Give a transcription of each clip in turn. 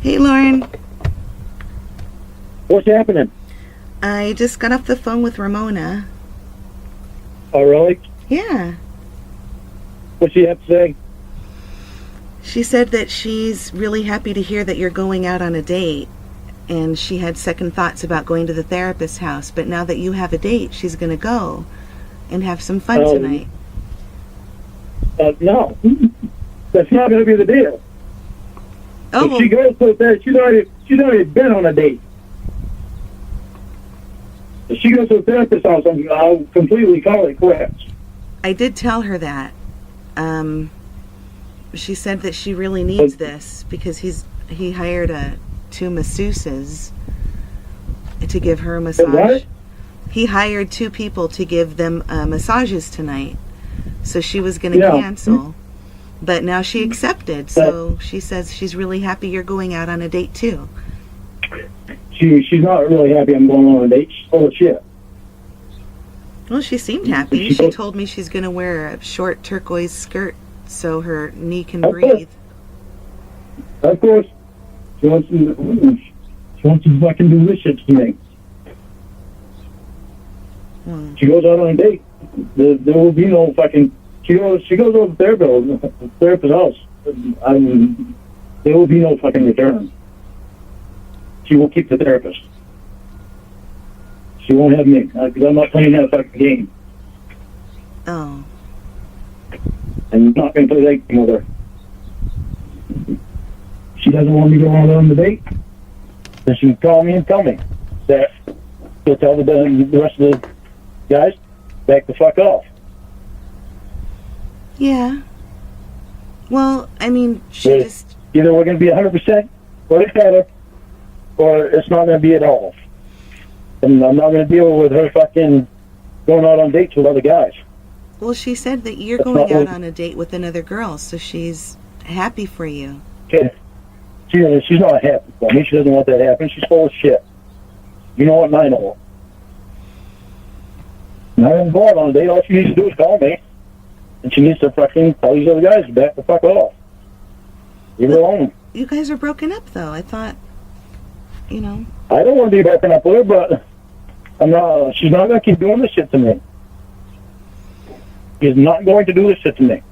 Hey, Lorne. What's happening? I just got off the phone with Ramona. Oh, really? Yeah. What's she have to say? She said that she's really happy to hear that you're going out on a date. And she had second thoughts about going to the therapist's house. But now that you have a date, she's going to go and have some fun tonight. No. That's not going to be the deal. Oh, if she goes to that, she's already been on a date. If she goes to a therapist's house, I'll completely call it quits. I did tell her that. She said that she really needs this because he hired two masseuses to give her a massage. What? He hired two people to give them massages tonight. So she was going to cancel. But now she accepted. So she says she's really happy you're going out on a date too. She's not really happy I'm going on a date. She's full of shit. Well, she seemed happy. She told me she's going to wear a short turquoise skirt so her knee can breathe. Of course. She wants to fucking do this shit to me. She goes out on a date. There will be no fucking... She goes over to the therapist's house. There will be no fucking return. She will keep the therapist. She won't have me, because I'm not playing that fucking game. Oh. I'm not going to play that game with her. She doesn't want me to go out on the date, then she can call me and tell me that she'll tell the rest of the guys, back the fuck off. Yeah. Well, I mean, either we're going to be 100% for each other, or it's not going to be at all. And I'm not going to deal with her fucking going out on dates with other guys. Well, she said that you're going out on a date with another girl, so she's happy for you. Okay. She's not happy for me. She doesn't want that to happen. She's full of shit. You know what, and I know it. And I didn't go out on a date. All she needs to do is call me. And she needs to fucking tell these other guys to back the fuck off. Leave her alone. You guys are broken up, though. I thought, I don't want to be broken up with her, but she's not going to keep doing this shit to me. She's not going to do this shit to me.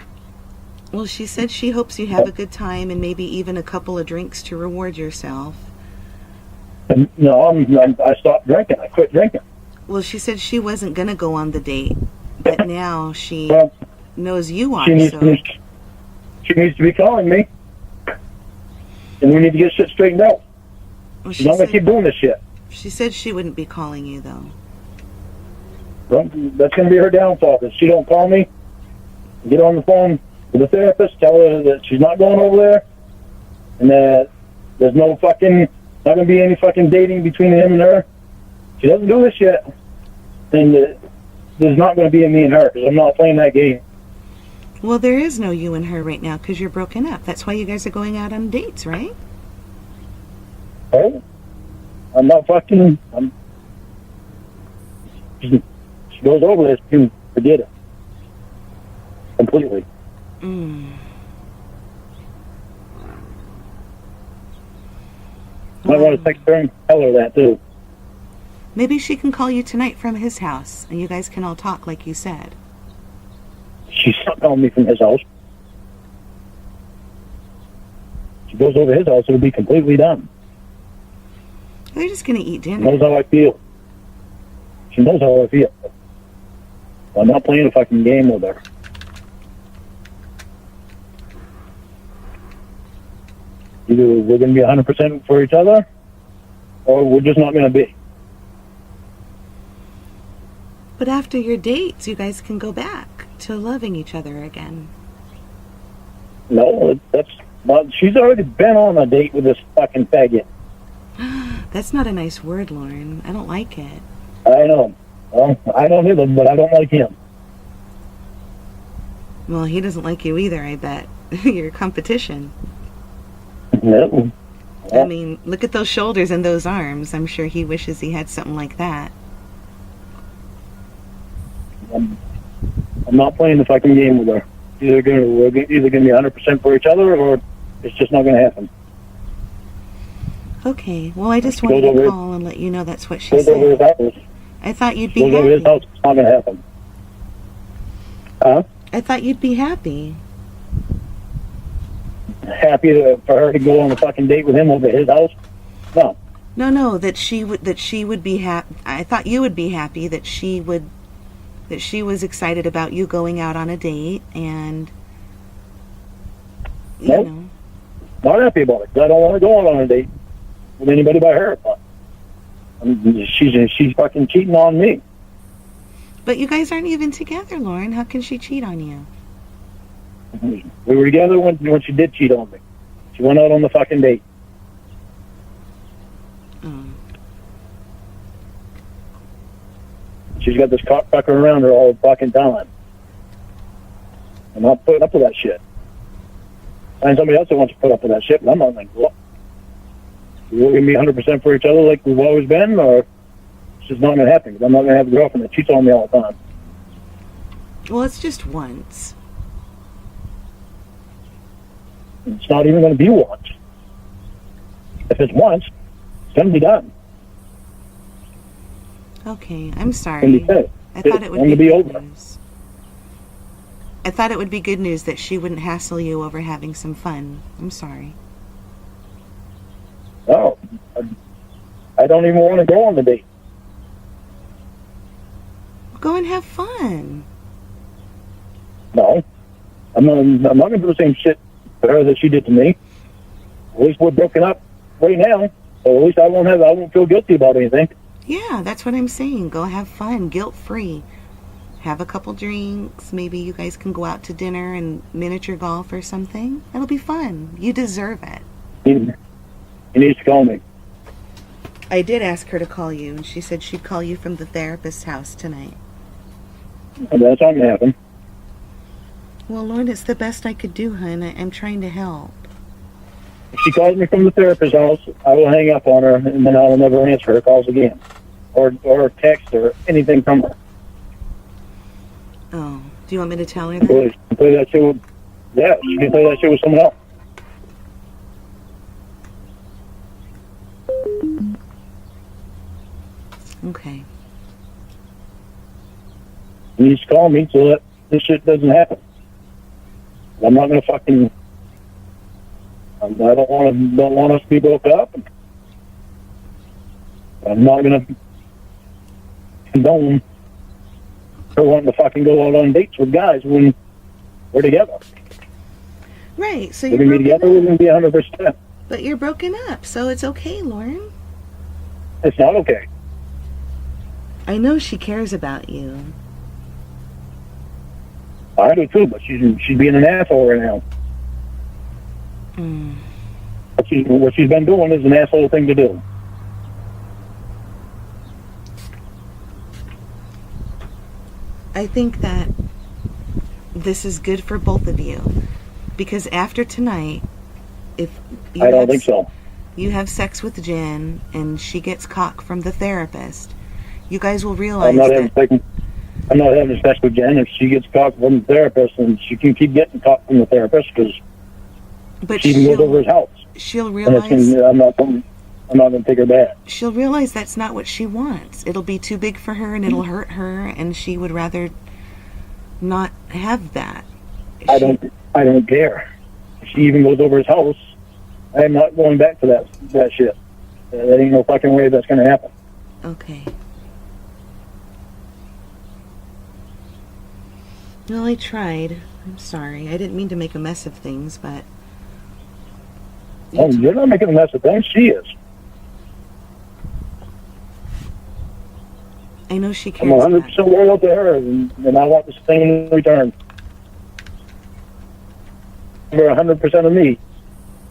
Well, she said she hopes you have a good time and maybe even a couple of drinks to reward yourself. No, I stopped drinking. I quit drinking. Well, she said she wasn't going to go on the date, but now she knows you are. She needs to be calling me, and we need to get shit straightened out. Well, she's not going to keep doing this shit. She said she wouldn't be calling you, though. Well, that's going to be her downfall. If she don't call me, get on the phone with the therapist, tell her that she's not going over there, and that there's not going to be any fucking dating between him and her. If she doesn't do this shit, then there's not going to be a me and her, because I'm not playing that game. Well, there is no you and her right now, because you're broken up. That's why you guys are going out on dates, right? Oh? I'm not fucking... She goes over this, you forget it. Completely. I want to text her and tell her that, too. Maybe she can call you tonight from his house, and you guys can all talk like you said. She's not calling me from his house. She goes over his house, it'll be completely done. They're just going to eat dinner. She knows how I feel. She knows how I feel. I'm not playing a fucking game with her. Either we're going to be 100% for each other, or we're just not going to be. But after your dates, you guys can go back to loving each other again. No, she's already been on a date with this fucking faggot. That's not a nice word, Lorne. I don't like it. I know. Well, I don't either, but I don't like him. Well, he doesn't like you either, I bet. You're competition. No. I mean, look at those shoulders and those arms. I'm sure he wishes he had something like that. I'm not playing the fucking game with her. We're either going to be 100% for each other, or it's just not going to happen. Okay. Well, I just She wanted goes to over call and let you know that's what she goes over his said. house. I thought you'd She be goes over his happy. house. It's not going to happen. Huh? I thought you'd be happy. Happy for her to go on a fucking date with him over at his house? No. No, that she would be happy. I thought you would be happy that she was excited about you going out on a date, and you Nope. know. Not happy about it. I don't want to go on a date with anybody but her. But she's fucking cheating on me. But you guys aren't even together, Lorne. How can she cheat on you? We were together when she did cheat on me. She went out on the fucking date. Oh. She's got this cocksucker around her all the fucking time. I'm not putting up with that shit. Find somebody else that wants to put up with that shit, but I'm not going to go up. We're going to be 100% for each other like we've always been, or it's just not going to happen. I'm not going to have a girlfriend that cheats on me all the time. Well, it's just once. It's not even going to be once. If it's once, it's going to be done. Okay, I'm It's sorry. going to be said. I thought it It's would going be to be good over. news. I thought it would be good news that she wouldn't hassle you over having some fun. I'm sorry. No. I don't even want to go on the date. Go and have fun. No. I'm not going to do the same shit to her that she did to me. At least we're broken up right now. So at least I won't feel guilty about anything. Yeah, that's what I'm saying. Go have fun, guilt-free. Have a couple drinks. Maybe you guys can go out to dinner and miniature golf or something. It'll be fun. You deserve it. He needs to call me. I did ask her to call you, and she said she'd call you from the therapist's house tonight. And that's not going to happen. Well, Lord, it's the best I could do, hon. I'm trying to help. If she calls me from the therapist's house, I will hang up on her, and then I will never answer her calls again. Or text or anything from her. Oh, do you want me to tell her She that? can play that shit with, yeah, she can play that shit with someone else. Okay. She needs to call me so that this shit doesn't happen. I'm not going to fucking... I don't want us to be broke up. I'm not going to condone her wanting to fucking go out on dates with guys when we're together. Right, so We're you're going to be together, broken we're up. going to be 100%. But you're broken up, so it's okay, Lauren. It's not okay. I know she cares about you. I do too, but she's being an asshole right now. Mm. What she's been doing is an asshole thing to do. I think that this is good for both of you. Because after tonight, if you I don't think so. you have sex with Jen and she gets cock from the therapist, you guys will I'm realize not that... having sex with Jen. If she gets cock from the therapist, and she can keep getting cock from the therapist because But she even goes over his house. she'll And realize... I'm not going to take her back. She'll realize that's not what she wants. It'll be too big for her and it'll hurt her, and she would rather not have that. I don't care. If she even goes over his house, I am not going back to that shit. That ain't no fucking way that's going to happen. Okay. Well, I tried. I'm sorry. I didn't mean to make a mess of things, but... Oh, you're not making a mess of things. She is. I know she I'm cares about 100% loyal to her, and I want this thing in return. For 100% of me,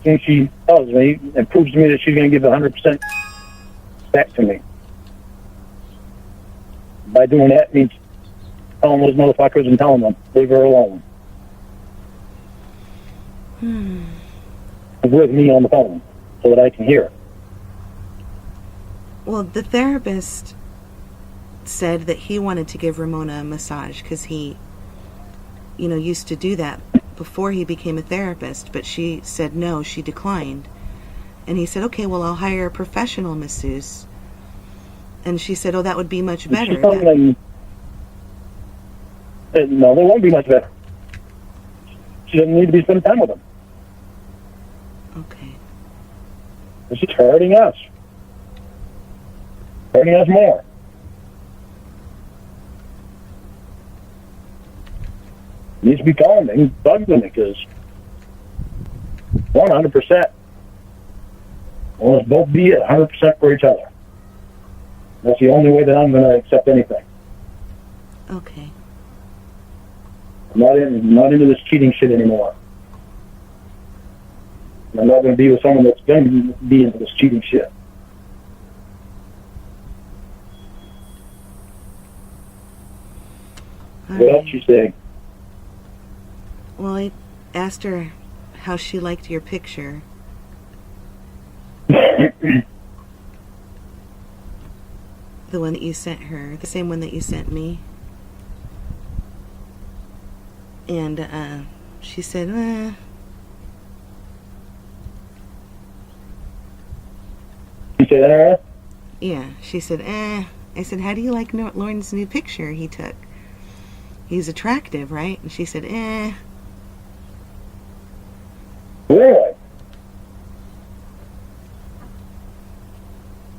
and she tells me and proves to me that she's going to give 100% back to me. By doing that means telling those motherfuckers and telling them, leave her alone. With me on the phone so that I can hear it. Well, the therapist said that he wanted to give Ramona a massage because he, used to do that before he became a therapist, but she said no, she declined. And he said, okay, well, I'll hire a professional masseuse. And she said, oh, that would be much better. No, they won't be much better. She doesn't need to be spending time with them. Okay. It's just hurting us. Hurting us more. Needs to be calm and bugging me because 100%. I want us both be 100% for each other. That's the only way that I'm going to accept anything. Okay. I'm not into this cheating shit anymore. I'm not going to be with someone that's going to be into this cheating shit. What else you say? Well, I asked her how she liked your picture. The one that you sent her, the same one that you sent me. And she said, You say that? Yeah, she said, I said, how do you like Lorne's new picture he took? He's attractive, right? And she said, Really?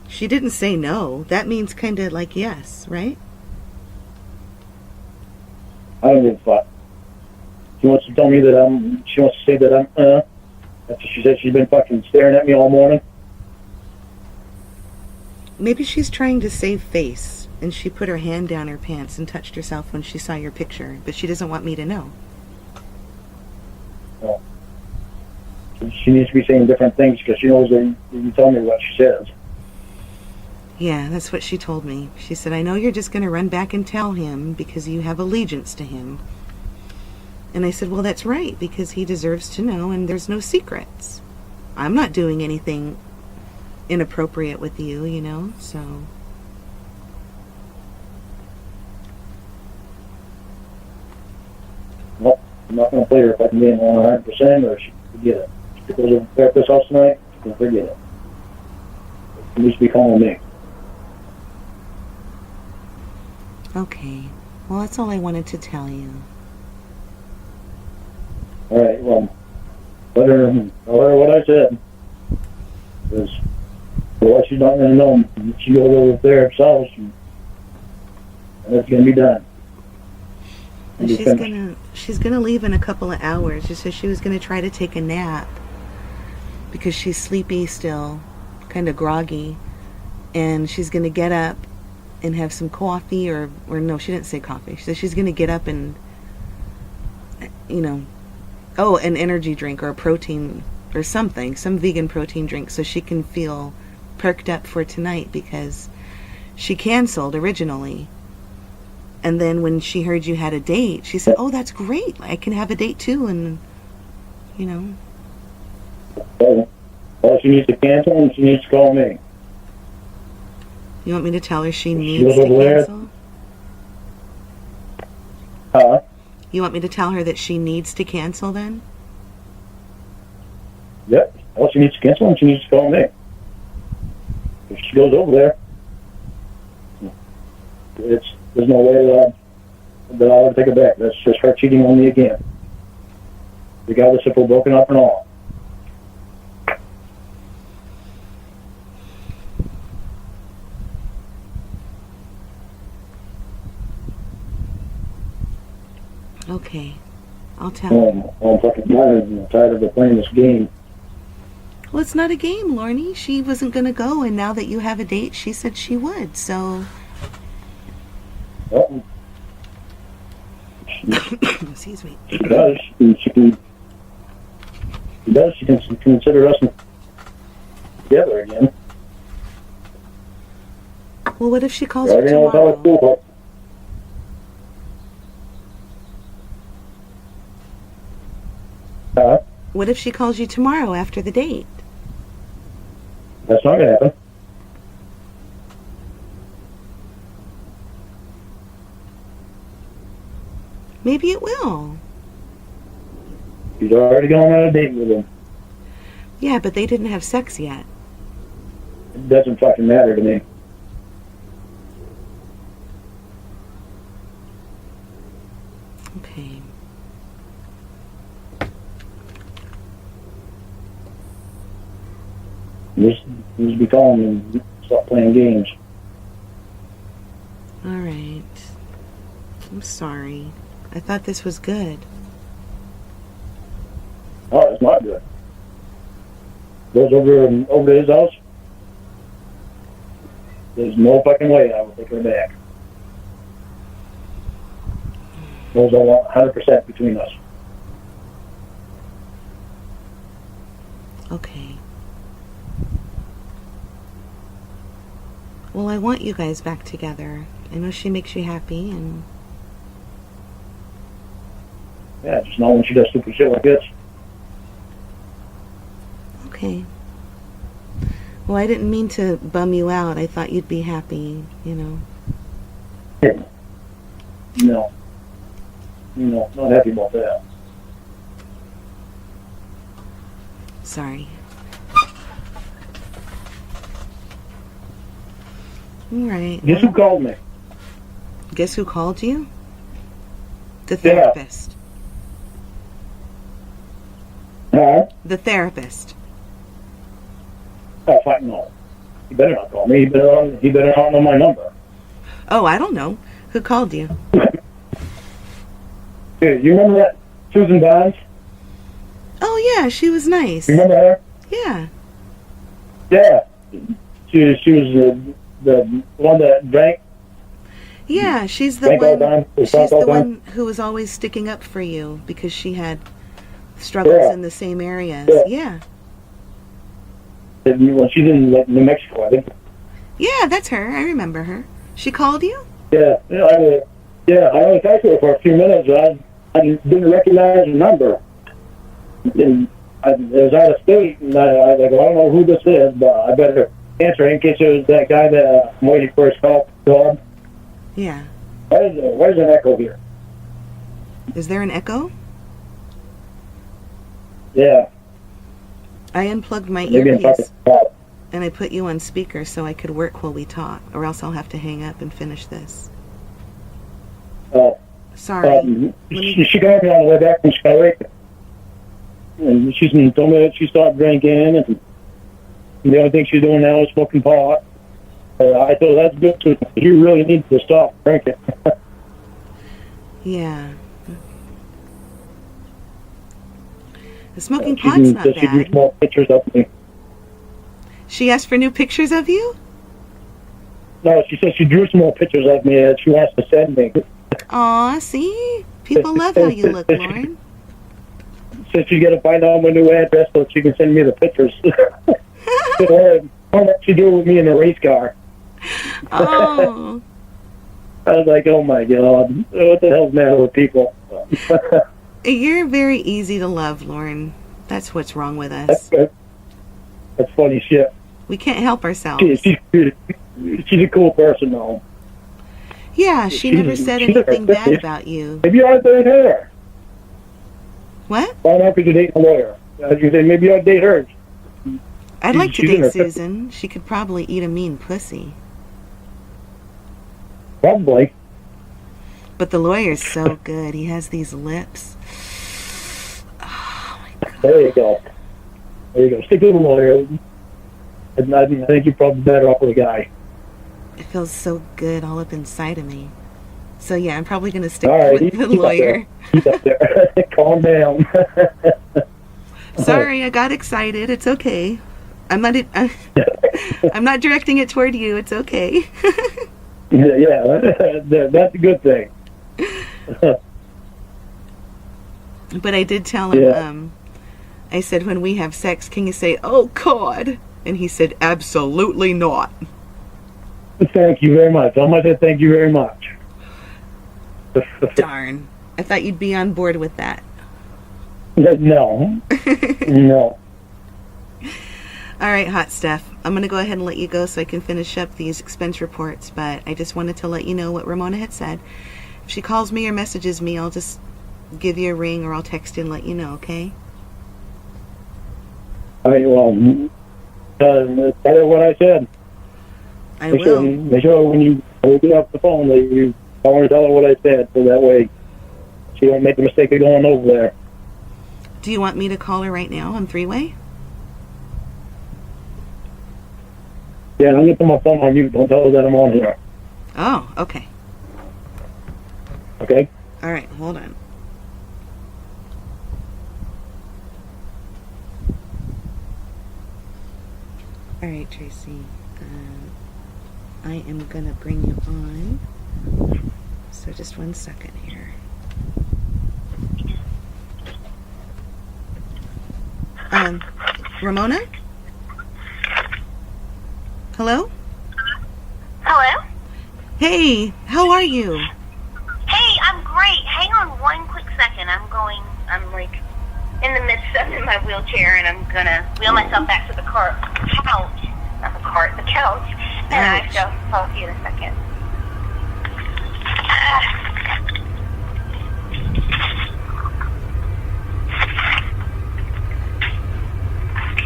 She didn't say no. That means kind of like yes, right? I don't give a fuck. She wants to tell me that she wants to say that after she said she's been fucking staring at me all morning. Maybe she's trying to save face, and she put her hand down her pants and touched herself when she saw your picture, but she doesn't want me to know. Well, she needs to be saying different things because she knows that you tell me what she says. Yeah, that's what she told me. She said, I know you're just going to run back and tell him because you have allegiance to him. And I said, well, that's right, because he deserves to know, and there's no secrets. I'm not doing anything inappropriate with you, you know, so. Well, I'm not going to play her if I can be in 100% or she can forget it. If she goes to the therapist's house tonight, she can forget it. She needs to be calling me. Okay. Well, that's all I wanted to tell you. All right, well, tell her what I said. Because what she's not going to know, she goes over there herself, and it's going to be done. She's gonna leave in a couple of hours. She said she was gonna try to take a nap because she's sleepy still, kind of groggy, and she's gonna get up and have some coffee or no, she didn't say coffee. She said she's gonna get up and, you know, an energy drink or a protein or something, some vegan protein drink, so she can feel perked up for tonight because she canceled originally. And then when she heard you had a date, she said, oh, that's great. I can have a date too. And, you know. Well, she needs to cancel and she needs to call me. You want me to tell her she needs to cancel? Huh? You want me to tell her that she needs to cancel then? Yep. Well, she needs to cancel and she needs to call me. If she goes over there, there's no way that I would take it back. That's just her cheating on me again. Regardless if we're broken up or not. Okay. I'll tell her. I'm fucking tired. I'm tired of playing this game. Well, it's not a game, Lorne. She wasn't going to go, and now that you have a date, she said she would, so... Well, excuse me. She does. She can consider us together again. Well, what if she calls you tomorrow? What if she calls you tomorrow after the date? That's not going to happen. Maybe it will. She's already gone on a date with him. Yeah, but they didn't have sex yet. It doesn't fucking matter to me. Okay. Just be calm and stop playing games. All right. I'm sorry. I thought this was good. Oh, it's not good. Goes over to his house. There's no fucking way I will take her back. Goes all 100% between us. Okay. Well, I want you guys back together. I know she makes you happy, and Yeah, just not when she does stupid shit like this. okay. Well, I didn't mean to bum you out. I thought you'd be happy, you know. No. No, not happy about that. Sorry. All right. Guess who called me? Guess who called you? The Yeah. therapist. Huh? The therapist. Oh, fuck no. He better not call me. He better not know my number. Oh, I don't know. Who called you? Dude, you remember that Susan Bonds? Oh, yeah, she was nice. You remember her? Yeah. Yeah. She was the one that drank. Yeah, she's the Drank all the one. time. She's Drank all the the time. one who was always sticking up for you because she had struggles Yeah. in the same areas. Yeah. Yeah. Well, she's in New Mexico, I think. Yeah, that's her. I remember her. She called you? Yeah. I only talked to her for a few minutes. I didn't recognize the number. And it was out of state, and I was like, well, I don't know who this is, but I better answer in case it was that guy that I'm waiting for his call. Dog. Yeah. Where's an echo here? Is there an echo? Yeah. I unplugged my Maybe I'm talking earpiece about. and I put you on speaker so I could work while we talk, or else I'll have to hang up and finish this. Sorry. She got me on the way back from Chicago, and she told me that she stopped drinking, and the only thing she's doing now is smoking pot. I thought that's good too. You really need to stop drinking. Yeah. The smoking pot's not She drew bad. small pictures of me. She asked for new pictures of you? No, she said she drew small pictures of me that she wants to send me. Aw, see? People love how you look, Lorne. Said she's got to find out my new address so she can send me the pictures. How much she do with me in a race car? Oh. I was like, oh my god, what the hell's the matter with people? You're very easy to love, Lorne. That's what's wrong with us. That's funny shit. We can't help ourselves. She's a cool person, though. Yeah, she never said anything bad about you. Maybe you ought to date her. What? Why not? Because you're dating a lawyer. You say maybe you ought to date her. I'd like to she's in date her Susan. She could probably eat a mean pussy. Probably. But the lawyer's so good. He has these lips. Oh, my God. There you go. There you go. Stick with the lawyer. I think you're probably better off with a guy. It feels so good all up inside of me. So, yeah, I'm probably going to stick All right, with the lawyer. Keep up there. Calm down. Sorry, I got excited. It's okay. I'm not directing it toward you. It's okay. Yeah, that's a good thing. But I did tell him, Yeah. I said, when we have sex, can you say, oh, God? And he said, absolutely not. Thank you very much. I must say thank you very much. Darn. I thought you'd be on board with that. No. No. All right, hot stuff. I'm going to go ahead and let you go so I can finish up these expense reports, but I just wanted to let you know what Ramona had said. If she calls me or messages me, I'll just give you a ring or I'll text you and let you know, okay? I mean, well, tell her what I said. I will. Make sure when you open up the phone that you tell her what I said, so that way she don't make the mistake of going over there. Do you want me to call her right now on three-way? Yeah, I'm gonna put my phone on mute. Don't tell her that I'm on here. Oh, okay. Okay? All right, hold on. All right, Tracy. I am going to bring you on. So just 1 second here. Ramona? Hello? Hello? Hey, how are you? Hey, I'm great. Hang on one quick second. I'm like in the midst of in my wheelchair, and I'm gonna wheel myself back to the couch. Not the cart, the couch. And I shall talk to you in a second.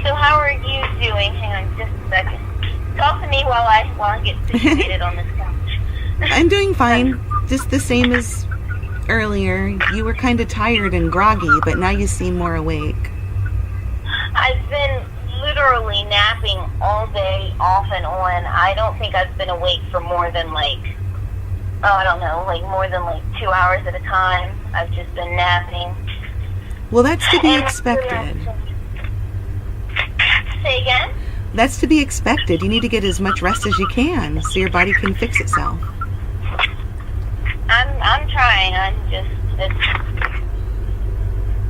So how are you doing? Hang on just a second. Talk to me while I get situated on this couch. I'm doing fine. Just the same as earlier. You were kind of tired and groggy, but now you seem more awake. I've been literally napping all day, off and on. I don't think I've been awake for more than more than 2 hours at a time. I've just been napping. Well, that's to be expected. Say again? That's to be expected. You need to get as much rest as you can so your body can fix itself. I'm trying.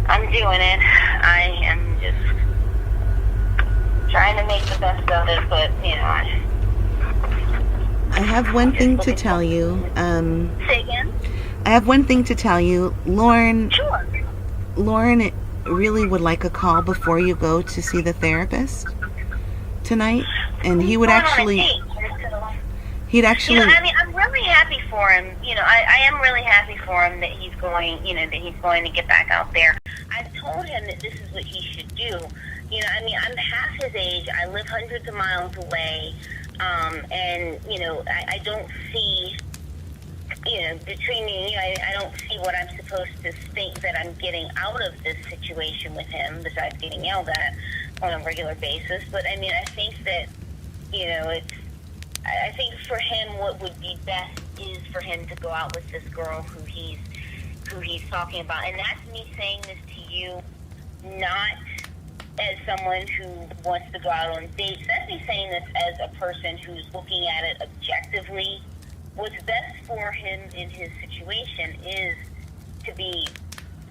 I'm doing it. I am just trying to make the best of it, but I have one thing to tell you. Say again? I have one thing to tell you. Lorne Sure. really would like a call before you go to see the therapist tonight, and he'd actually. I'm really happy for him. I am really happy for him that he's going. That he's going to get back out there. I've told him that this is what he should do. I'm half his age. I live hundreds of miles away, and I don't see. Between me and you, I don't see what I'm supposed to think that I'm getting out of this situation with him, besides getting yelled at on a regular basis. But I think that, I think for him, what would be best is for him to go out with this girl who he's talking about. And that's me saying this to you, not as someone who wants to go out on dates. That's me saying this as a person who's looking at it objectively. What's best for him in his situation is to be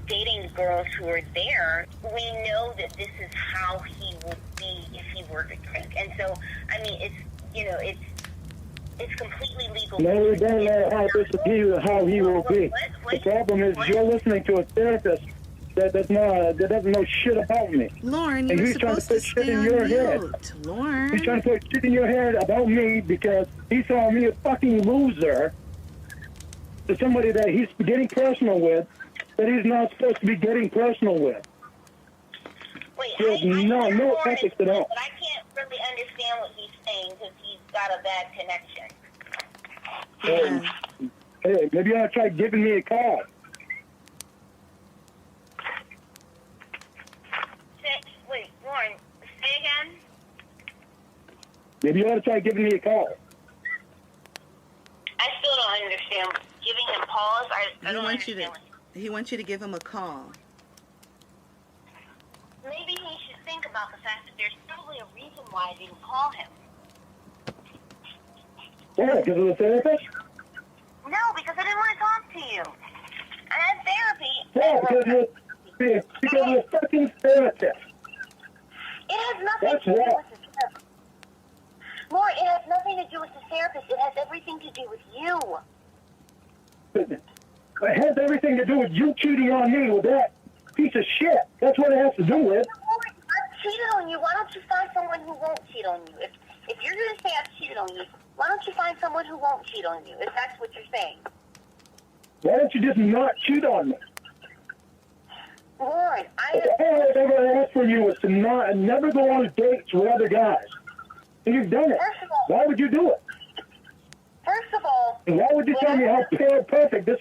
dating girls who are there. We know that this is how he would be if he were to drink. And so, it's completely legal. No, we don't know how this will be or how he will be. The problem is you're listening to a therapist that doesn't know shit about me. Lorne, and you're he's trying to supposed to put shit stay in on your head. mute. Lorne. He's trying to put shit in your head about me because he saw me a fucking loser to somebody that he's getting personal with that he's not supposed to be getting personal with. Wait, no ethics at all. But I can't really understand what he's saying because he's got a bad connection. Yeah. Hey, maybe you ought to try giving me a call. Wait, Lorne, say again? Maybe you ought to try giving me a call. I still don't understand. Giving him pause? I don't understand. He wants you to give him a call. Maybe he should think about the fact that there's probably a reason why I didn't call him. Yeah, because of the therapist? No, because I didn't want to talk to you. I had therapy. Yeah, because of the fucking therapist. It has nothing to do with the therapist. Laura, it has nothing to do with the therapist. It has everything to do with you. It has everything to do with you cheating on me with that piece of shit. That's what it has to do with. I've cheated on you. Why don't you find someone who won't cheat on you? If you're going to say I've cheated on you, why don't you find someone who won't cheat on you, if that's what you're saying? Why don't you just not cheat on me? Lauren, All I've ever asked for you is to never go on dates with other guys. And you've done it. First of all, Why would you do it? First of all, And why would you tell me how perfect this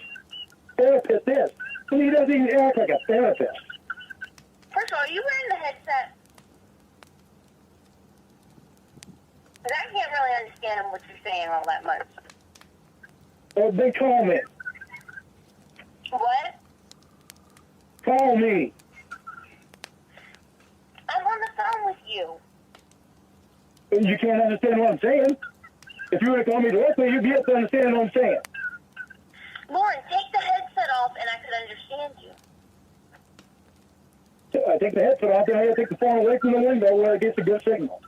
therapist is? When he doesn't even act like a therapist. first of all, are you wearing the headset? Because I can't really understand what you're saying all that much. Then call me. What? Call me. I'm on the phone with you. You can't understand what I'm saying. If you were to call me directly, you'd be able to understand what I'm saying. Lauren, take the headset off and I could understand you. I take the headset off, then I gotta take the phone away from the window where it gets a good signal.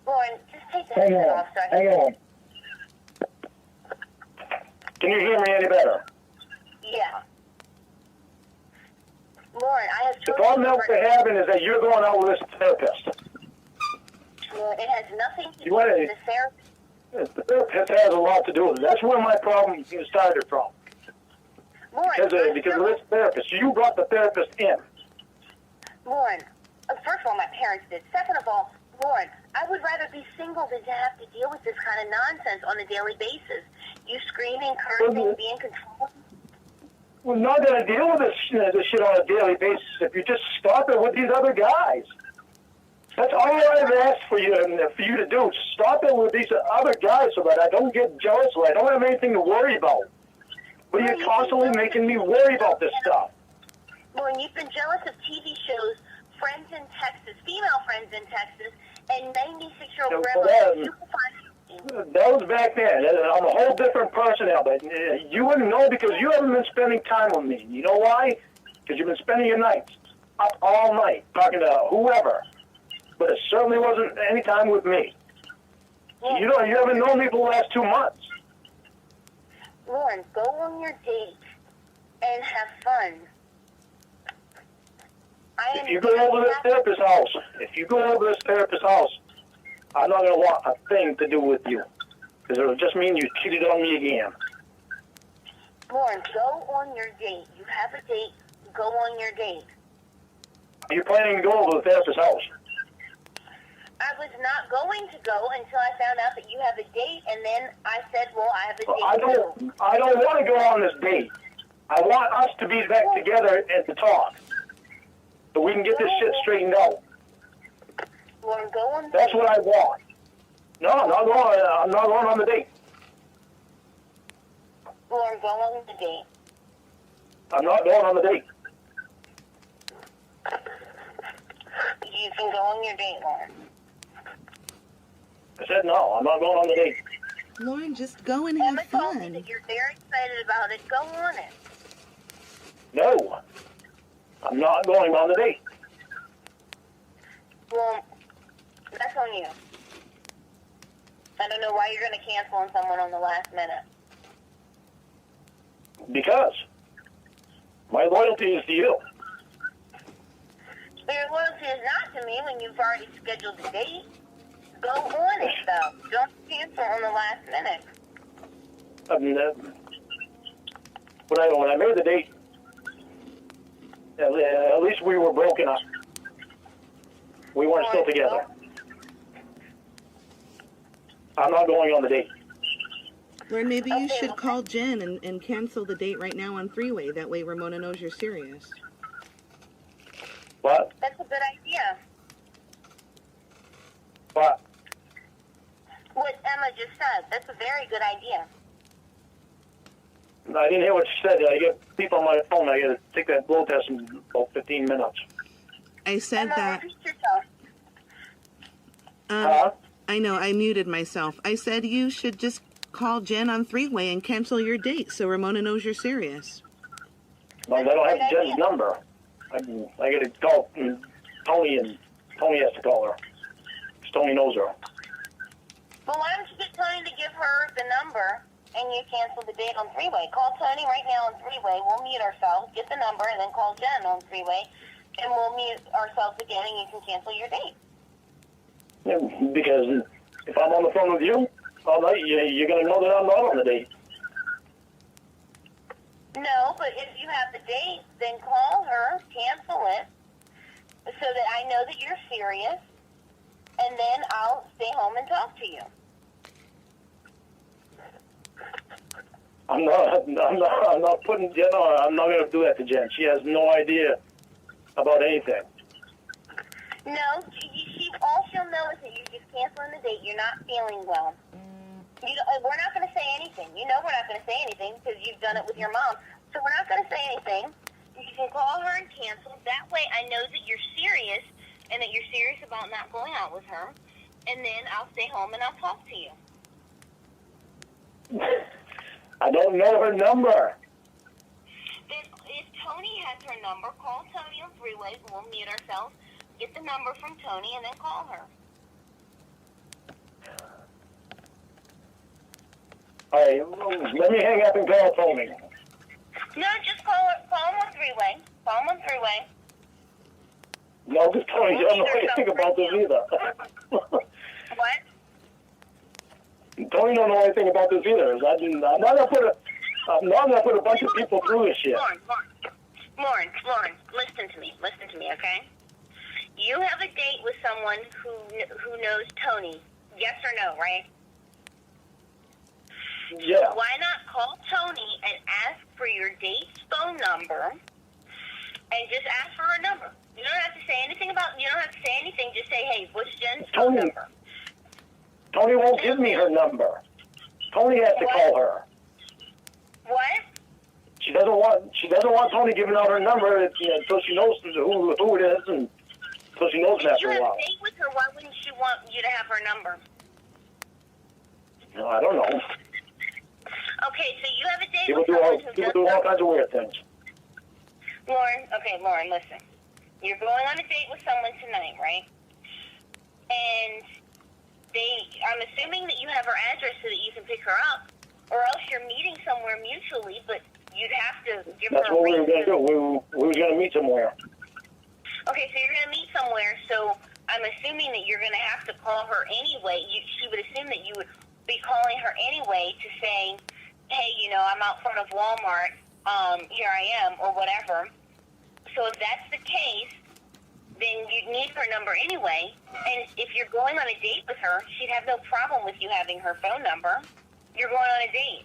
Lauren, just take the Hang headset on. off so I Hang can... on. Can you hear me any better? Yeah. Lauren, I have The problem that we're having is that you're going out with this therapist. Lauren, it has nothing to do wanna- with the therapist. The therapist has a lot to do with it. That's where my problem started from. Lauren, Because of this therapist. You brought the therapist in. Lauren, first of all, my parents did. Second of all, Lauren, I would rather be single than to have to deal with this kind of nonsense on a daily basis. You screaming, cursing, being controlled. We're not going to deal with this shit on a daily basis if you just stop it with these other guys. That's all I've asked for you to do. Stop it with these other guys so that I don't get jealous, so I don't have anything to worry about. But you're constantly making me worry about this stuff. Lauren, you've been jealous of TV shows, Friends in Texas, female friends in Texas, and 96-year-old grandma. That was back then. I'm a whole different person now, but you wouldn't know because you haven't been spending time with me. You know why? Because you've been spending your nights up all night talking to whoever. But it certainly wasn't any time with me. Yeah. You haven't known me for the last 2 months. Lauren, go on your date and have fun. If you go over this therapist's house, I'm not going to want a thing to do with you. Because it'll just mean you cheated on me again. Lauren, go on your date. You have a date, go on your date. Are you planning to go over to the therapist's house? I was not going to go until I found out that you have a date, and then I said, well, I have a date too. I don't want to go on this date. I want us to be back together and to talk. So we can get this shit straightened out. Lauren, go on the That's date. what I want. No, I'm not going on the date. Lauren, go on the date. I'm not going on the date. You can go on your date, Lauren. I said no, I'm not going on the date. Lauren, just go and have Emma told me fun. that you're very excited about it. Go on it. No, I'm not going on the date. Well, that's on you. I don't know why you're going to cancel on someone on the last minute. Because my loyalty is to you. But your loyalty is not to me when you've already scheduled the date. Go on it, though. Don't cancel on the last minute. When I made the date, at least we were broken up. We weren't still together. I'm not going on the date. Lauren, maybe you should call Jen and cancel the date right now on three-way. That way Ramona knows you're serious. What? That's a good idea. What? What Emma just said. That's a very good idea. I didn't hear what you said. I get people on my phone. I got to take that blow test in about 15 minutes. I said Emma, that. repeat yourself. I know, I muted myself. I said you should just call Jen on three-way and cancel your date so Ramona knows you're serious. No, I don't have Jen's number. I got to call Tony, and Tony has to call her. 'Cause Tony knows her. Well, why don't you get Tony to give her the number and you cancel the date on three-way? Call Tony right now on three-way. We'll mute ourselves, get the number, and then call Jen on three-way, and we'll mute ourselves again, and you can cancel your date. Yeah, because if I'm on the phone with you all night, you're going to know that I'm not on the date. No, but if you have the date, then call her, cancel it, so that I know that you're serious, and then I'll stay home and talk to you. I'm not putting, I'm not going to do that to Jen. She has no idea about anything. No, all she'll know is that you're just canceling the date. You're not feeling well. We're not going to say anything. You know we're not going to say anything because you've done it with your mom. So we're not going to say anything. You can call her and cancel. That way I know that you're serious and that you're serious about not going out with her. And then I'll stay home and I'll talk to you. I don't know her number. Then if Tony has her number, call Tony on three-way. We'll meet ourselves. Get the number from Tony and then call her. All right, let me hang up and call Tony. No, just call him on three-way. Call him on three-way. No, because Tony doesn't know anything about this either. What? Tony don't know anything about this either. I'm not gonna put a bunch of people through this shit. Lorne, listen to me, okay? You have a date with someone who knows Tony. Yes or no, right? Yeah. Why not call Tony and ask for your date's phone number and just ask for her number? You don't have to say anything just say, hey, what's Jen's phone number? Tony won't give me her number. Tony has to call her. What? She doesn't want Tony giving out her number until she knows who it is and until she knows that for a while. If you have a date with her, why wouldn't she want you to have her number? No, I don't know. Okay, so you have a date People with someone do all kinds of weird things. Lauren, listen. You're going on a date with someone tonight, right? And I'm assuming that you have her address so that you can pick her up, or else you're meeting somewhere mutually, but you'd have to give her a ring. That's what we were going to do. We were going to meet somewhere. Okay, so you're going to meet somewhere, so I'm assuming that you're going to have to call her anyway. She would assume that you would be calling her anyway to say, hey, I'm out front of Walmart, here I am, or whatever. So if that's the case, then you'd need her number anyway. And if you're going on a date with her, she'd have no problem with you having her phone number. You're going on a date.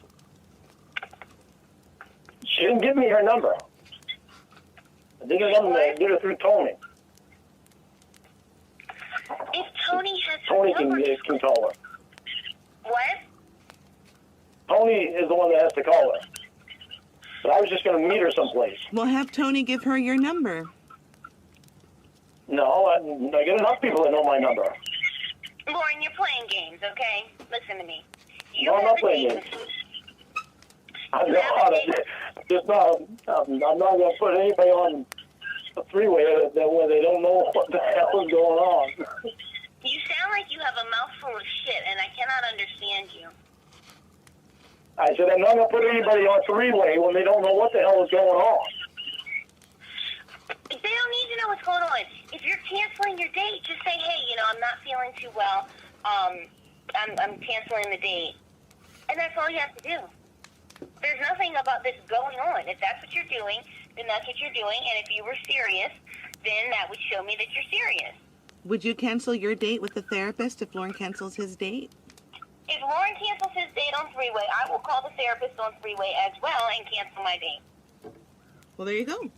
She didn't give me her number. I did it through Tony. If Tony has her Tony number... can call her. What? Tony is the one that has to call her. But I was just going to meet her someplace. Well, have Tony give her your number. No, I get enough people that know my number. Lauren, you're playing games, okay? Listen to me. No, I'm not playing games. I'm not going to put anybody on a three-way where they don't know what the hell is going on. You sound like you have a mouthful of shit, and I cannot understand you. I said, I'm not going to put anybody on three-way when they don't know what the hell is going on. They don't need to know what's going on. If you're canceling your date, just say, hey, I'm not feeling too well. I'm canceling the date. And that's all you have to do. There's nothing about this going on. If that's what you're doing, then that's what you're doing. And if you were serious, then that would show me that you're serious. Would you cancel your date with the therapist if Lorne cancels his date? If Lorne cancels his date on three-way, I will call the therapist on three-way as well and cancel my date. Well, there you go.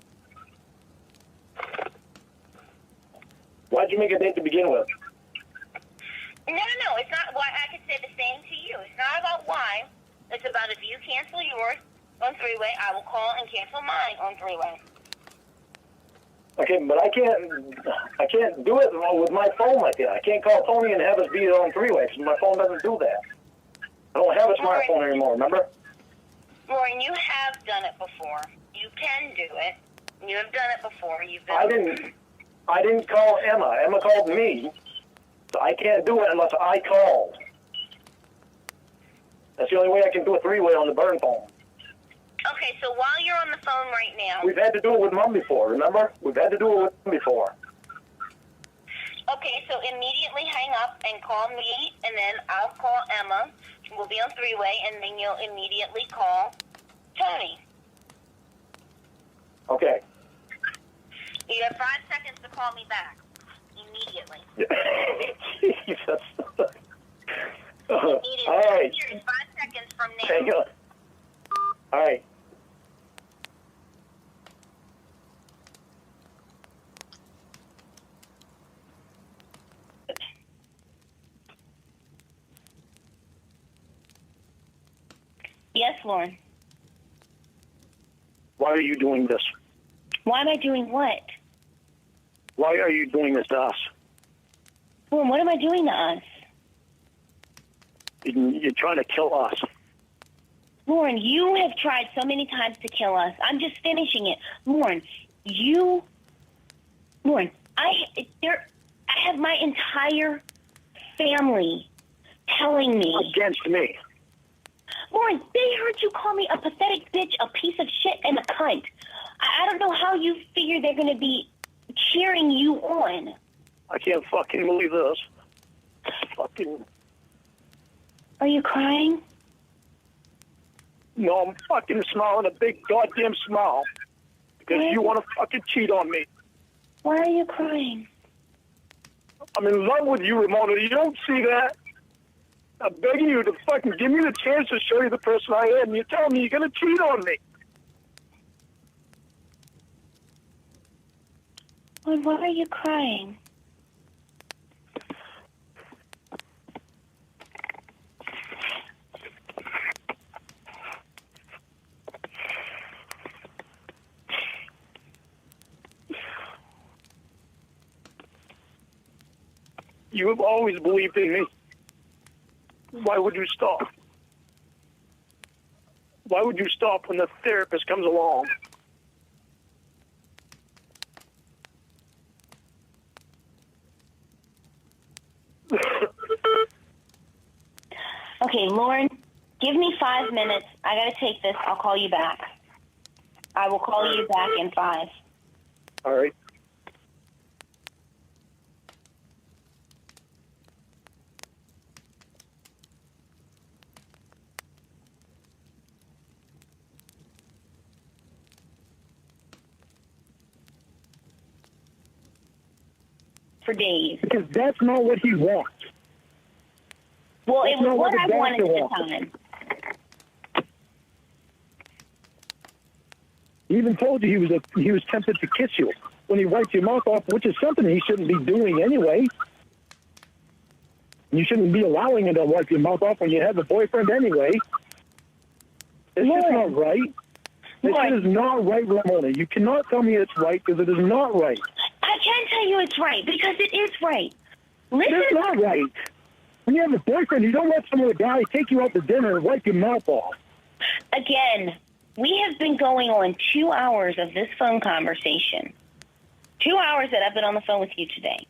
Why'd you make a date to begin with? No. It's not why. I could say the same to you. It's not about why. It's about if you cancel yours on three-way, I will call and cancel mine on three-way. Okay, but I can't do it with my phone like that. I can't call Tony and have us be on three-way because my phone doesn't do that. I don't have a smartphone anymore, remember? Lauren, you have done it before. You can do it. You have done it before. I didn't call Emma. Emma called me. So I can't do it unless I call. That's the only way I can do a three-way on the burn phone. Okay, so while you're on the phone right now... We've had to do it with Mom before, remember? We've had to do it with Mom before. Okay, so immediately hang up and call me, and then I'll call Emma. We'll be on three-way, and then you'll immediately call Tony. Okay. You have 5 seconds to call me back. Immediately. Jesus. Immediately. All right. Here is 5 seconds from now. Hang on. All right. Yes, Lorne. Why are you doing this? Why am I doing what? Why are you doing this to us? Lorne, what am I doing to us? You're trying to kill us. Lorne, you have tried so many times to kill us. I'm just finishing it. Lorne, I have my entire family telling me. Against me. Lorne, they heard you call me a pathetic bitch, a piece of shit, and a cunt. I don't know how you figure they're going to be cheering you on. I can't fucking believe this. Fucking. Are you crying? No, I'm fucking smiling a big goddamn smile. Because you want to fucking cheat on me. Why are you crying? I'm in love with you, Ramona. You don't see that? I'm begging you to fucking give me the chance to show you the person I am. You're telling me you're going to cheat on me. Lord, why are you crying? You have always believed in me. Why would you stop? Why would you stop when the therapist comes along? Okay, Lorne, give me 5 minutes. I gotta take this. I'll call you back. I will call you back in 5. All right. For days. Because that's not what he wants. Well, That's it was not what what I the wanted doctor at the wants. time. He even told you he was tempted to kiss you when he wiped your mouth off, which is something he shouldn't be doing anyway. You shouldn't be allowing him to wipe your mouth off when you have a boyfriend anyway. It's just not right. This is not right, Ramona. You cannot tell me it's right because it is not right. I can tell you it's right because it is right. Listen. It's not right. When you have a boyfriend, you don't let some other guy take you out to dinner and wipe your mouth off. Again, we have been going on 2 hours of this phone conversation. 2 hours that I've been on the phone with you today.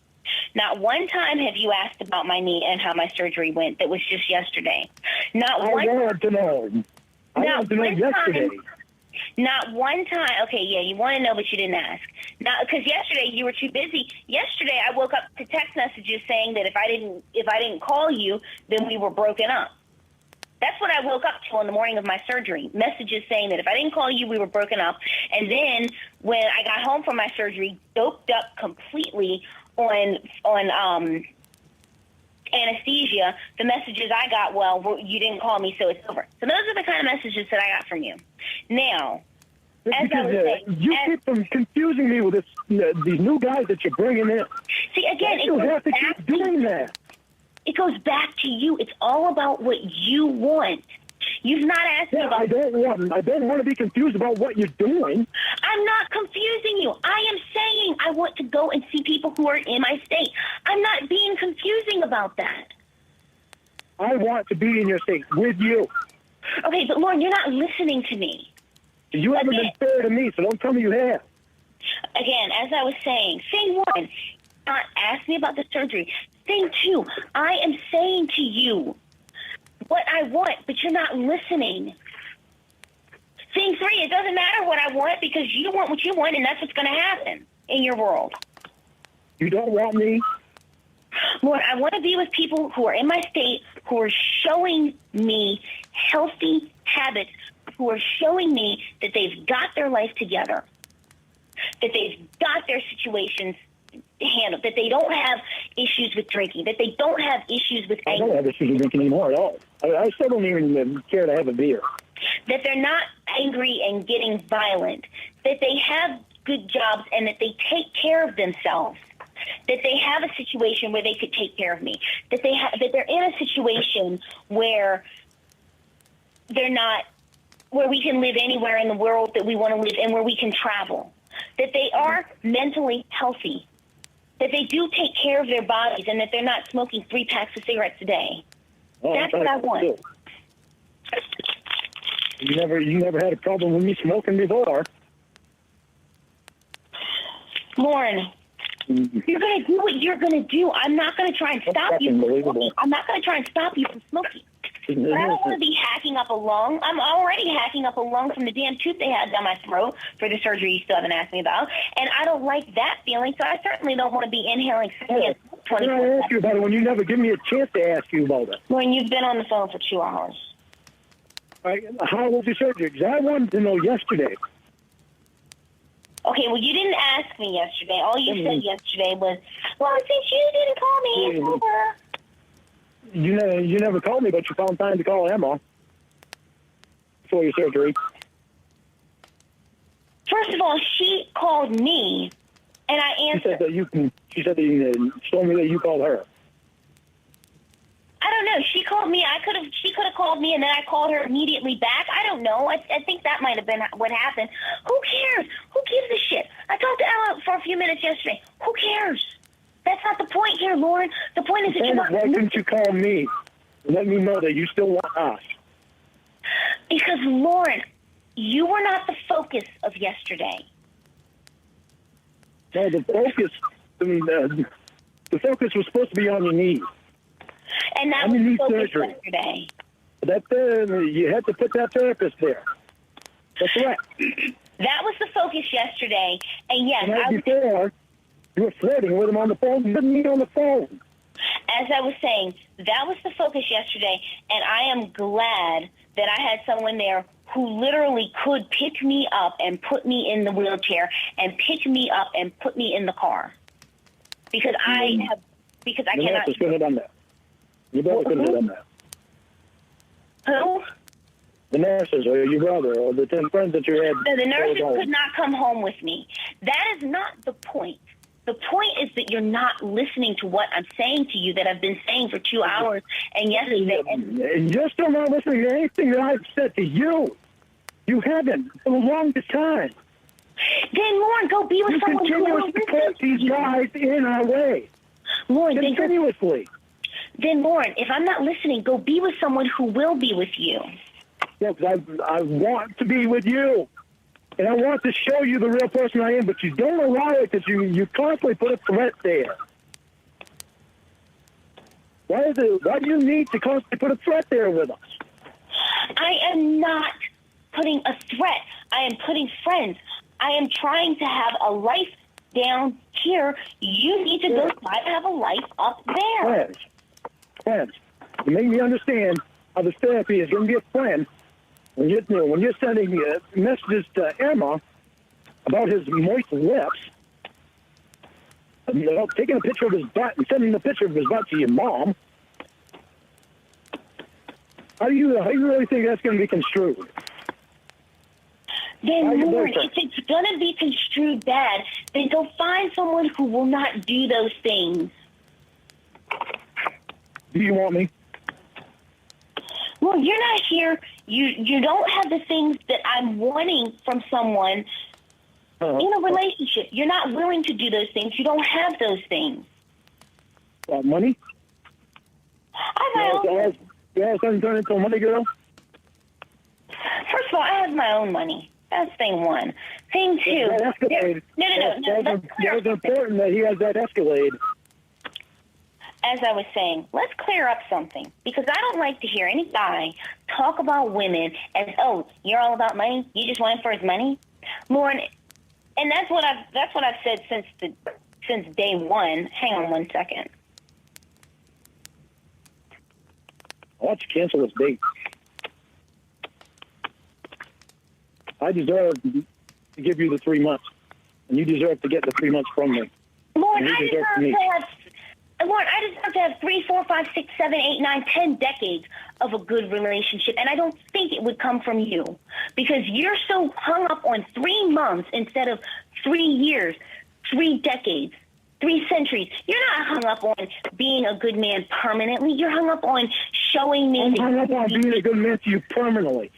Not one time have you asked about my knee and how my surgery went. That was just yesterday. I wanted to know. I wanted to know yesterday. Not one time. Okay, yeah, you want to know, but you didn't ask. Now, because yesterday you were too busy. Yesterday I woke up to text messages saying that if I didn't call you, then we were broken up. That's what I woke up to on the morning of my surgery. Messages saying that if I didn't call you, we were broken up. And then when I got home from my surgery, doped up completely on anesthesia, the messages I got, well, you didn't call me, so it's over. So those are the kind of messages that I got from you. Now, as I was saying, you keep confusing me with these new guys that you're bringing in. See, again, you have to keep doing that. It goes back to you. It's all about what you want. You've not asked me about... I don't want to be confused about what you're doing. I'm not confusing you. I am saying I want to go and see people who are in my state. I'm not being confusing about that. I want to be in your state with you. Okay, but Lorne, you're not listening to me. You haven't been fair to me, so don't tell me you have. Again, as I was saying, thing one, not ask me about the surgery. Thing two, I am saying to you what I want, but you're not listening. Thing three, it doesn't matter what I want because you want what you want, and that's what's going to happen in your world. You don't want me? Lord, I want to be with people who are in my state, who are showing me healthy habits, who are showing me that they've got their life together. that they've got their situations handled, that they don't have issues with drinking, that they don't have issues with I anger. don't have issues with drinking anymore at all. I still don't even care to have a beer. That they're not angry and getting violent, that they have good jobs and that they take care of themselves, that they have a situation where they could take care of me, that they're in a situation where they're not, where we can live anywhere in the world that we want to live and where we can travel, that they are mentally healthy, that they do take care of their bodies and that they're not smoking 3 packs of cigarettes a day. Oh, That's what I want. You never had a problem with me smoking before. Lorne, you're going to do what you're going to do. I'm not going to try and stop you from smoking. I'm not going to try and stop you from smoking. But I don't want to be hacking up a lung. I'm already hacking up a lung from the damn tooth they had down my throat for the surgery you still haven't asked me about. And I don't like that feeling, so I certainly don't want to be inhaling When I ask you about it, when you never give me a chance to ask you about it. When you've been on the phone for 2 hours. How was your surgery? Because I wanted to know yesterday. Okay, well, you didn't ask me yesterday. All you said yesterday was, well, since you didn't call me, it's over. You never called me, but you found time to call Emma for your surgery. First of all, she called me, and I answered. She said that you told me that you called her. I don't know. She called me. She could have called me, and then I called her immediately back. I don't know. I think that might have been what happened. Who cares? Who gives a shit? I talked to Ella for a few minutes yesterday. Who cares? That's not the point here, Lauren. The point is that you're not. Why didn't you call me? Let me know that you still want us. Because, Lauren, you were not the focus of yesterday. No, the focus was supposed to be on your knee. And that was the focus yesterday. You had to put that therapist there. That's right. That was the focus yesterday. And yes, before, you were flirting with him on the phone. You didn't meet on the phone. As I was saying, that was the focus yesterday, and I am glad that I had someone there who literally could pick me up and put me in the wheelchair and pick me up and put me in the car. Because I cannot. Couldn't have done that. Your brother couldn't have done that. Who? The nurses or your brother or the 10 friends that you had. No, the nurses could not come home with me. That is not the point. The point is that you're not listening to what I'm saying to you that I've been saying for 2 hours and yesterday. And you're still not listening to anything that I've said to you. You haven't for the longest time. Then, Lauren, go be with someone who will listen to put these guys in our way. Lauren, continuously. Then, Lauren, if I'm not listening, go be with someone who will be with you. Yeah, because I want to be with you. And I want to show you the real person I am, but you don't allow it because you constantly put a threat there. Why do you need to constantly put a threat there with us? I am not putting a threat. I am putting friends. I am trying to have a life down here. You need to go try to have a life up there. Friends. You make me understand how this therapy is going to be a friend. When you're sending messages to Emma about his moist lips, taking a picture of his butt and sending the picture of his butt to your mom, how do you really think that's going to be construed? Then, Lauren, if it's going to be construed bad, then go find someone who will not do those things. Do you want me? Well, you're not here. You don't have the things that I'm wanting from someone in a relationship. You're not willing to do those things. You don't have those things. Money? I have You have something turned into a money girl? First of all, I have my own money. That's thing one. Thing two. That Escalade. No. It's important that he has that Escalade. As I was saying, let's clear up something, because I don't like to hear any guy talk about women as, oh, you're all about money. You just want him for his money, Lauren. And that's what I've said since day one. Hang on 1 second. I want you to cancel this date. I deserve to give you the 3 months. and you deserve to get the 3 months from me. Lorne, And you I deserve to deserve meet. to have. Lorne, I deserve to have 3, 4, 5, 6, 7, 8, 9, 10 decades of a good relationship, and I don't think it would come from you because you're so hung up on 3 months instead of 3 years, 3 decades, 3 centuries. You're not hung up on being a good man permanently. You're hung up on showing me. I'm hung up on being a good man to you permanently.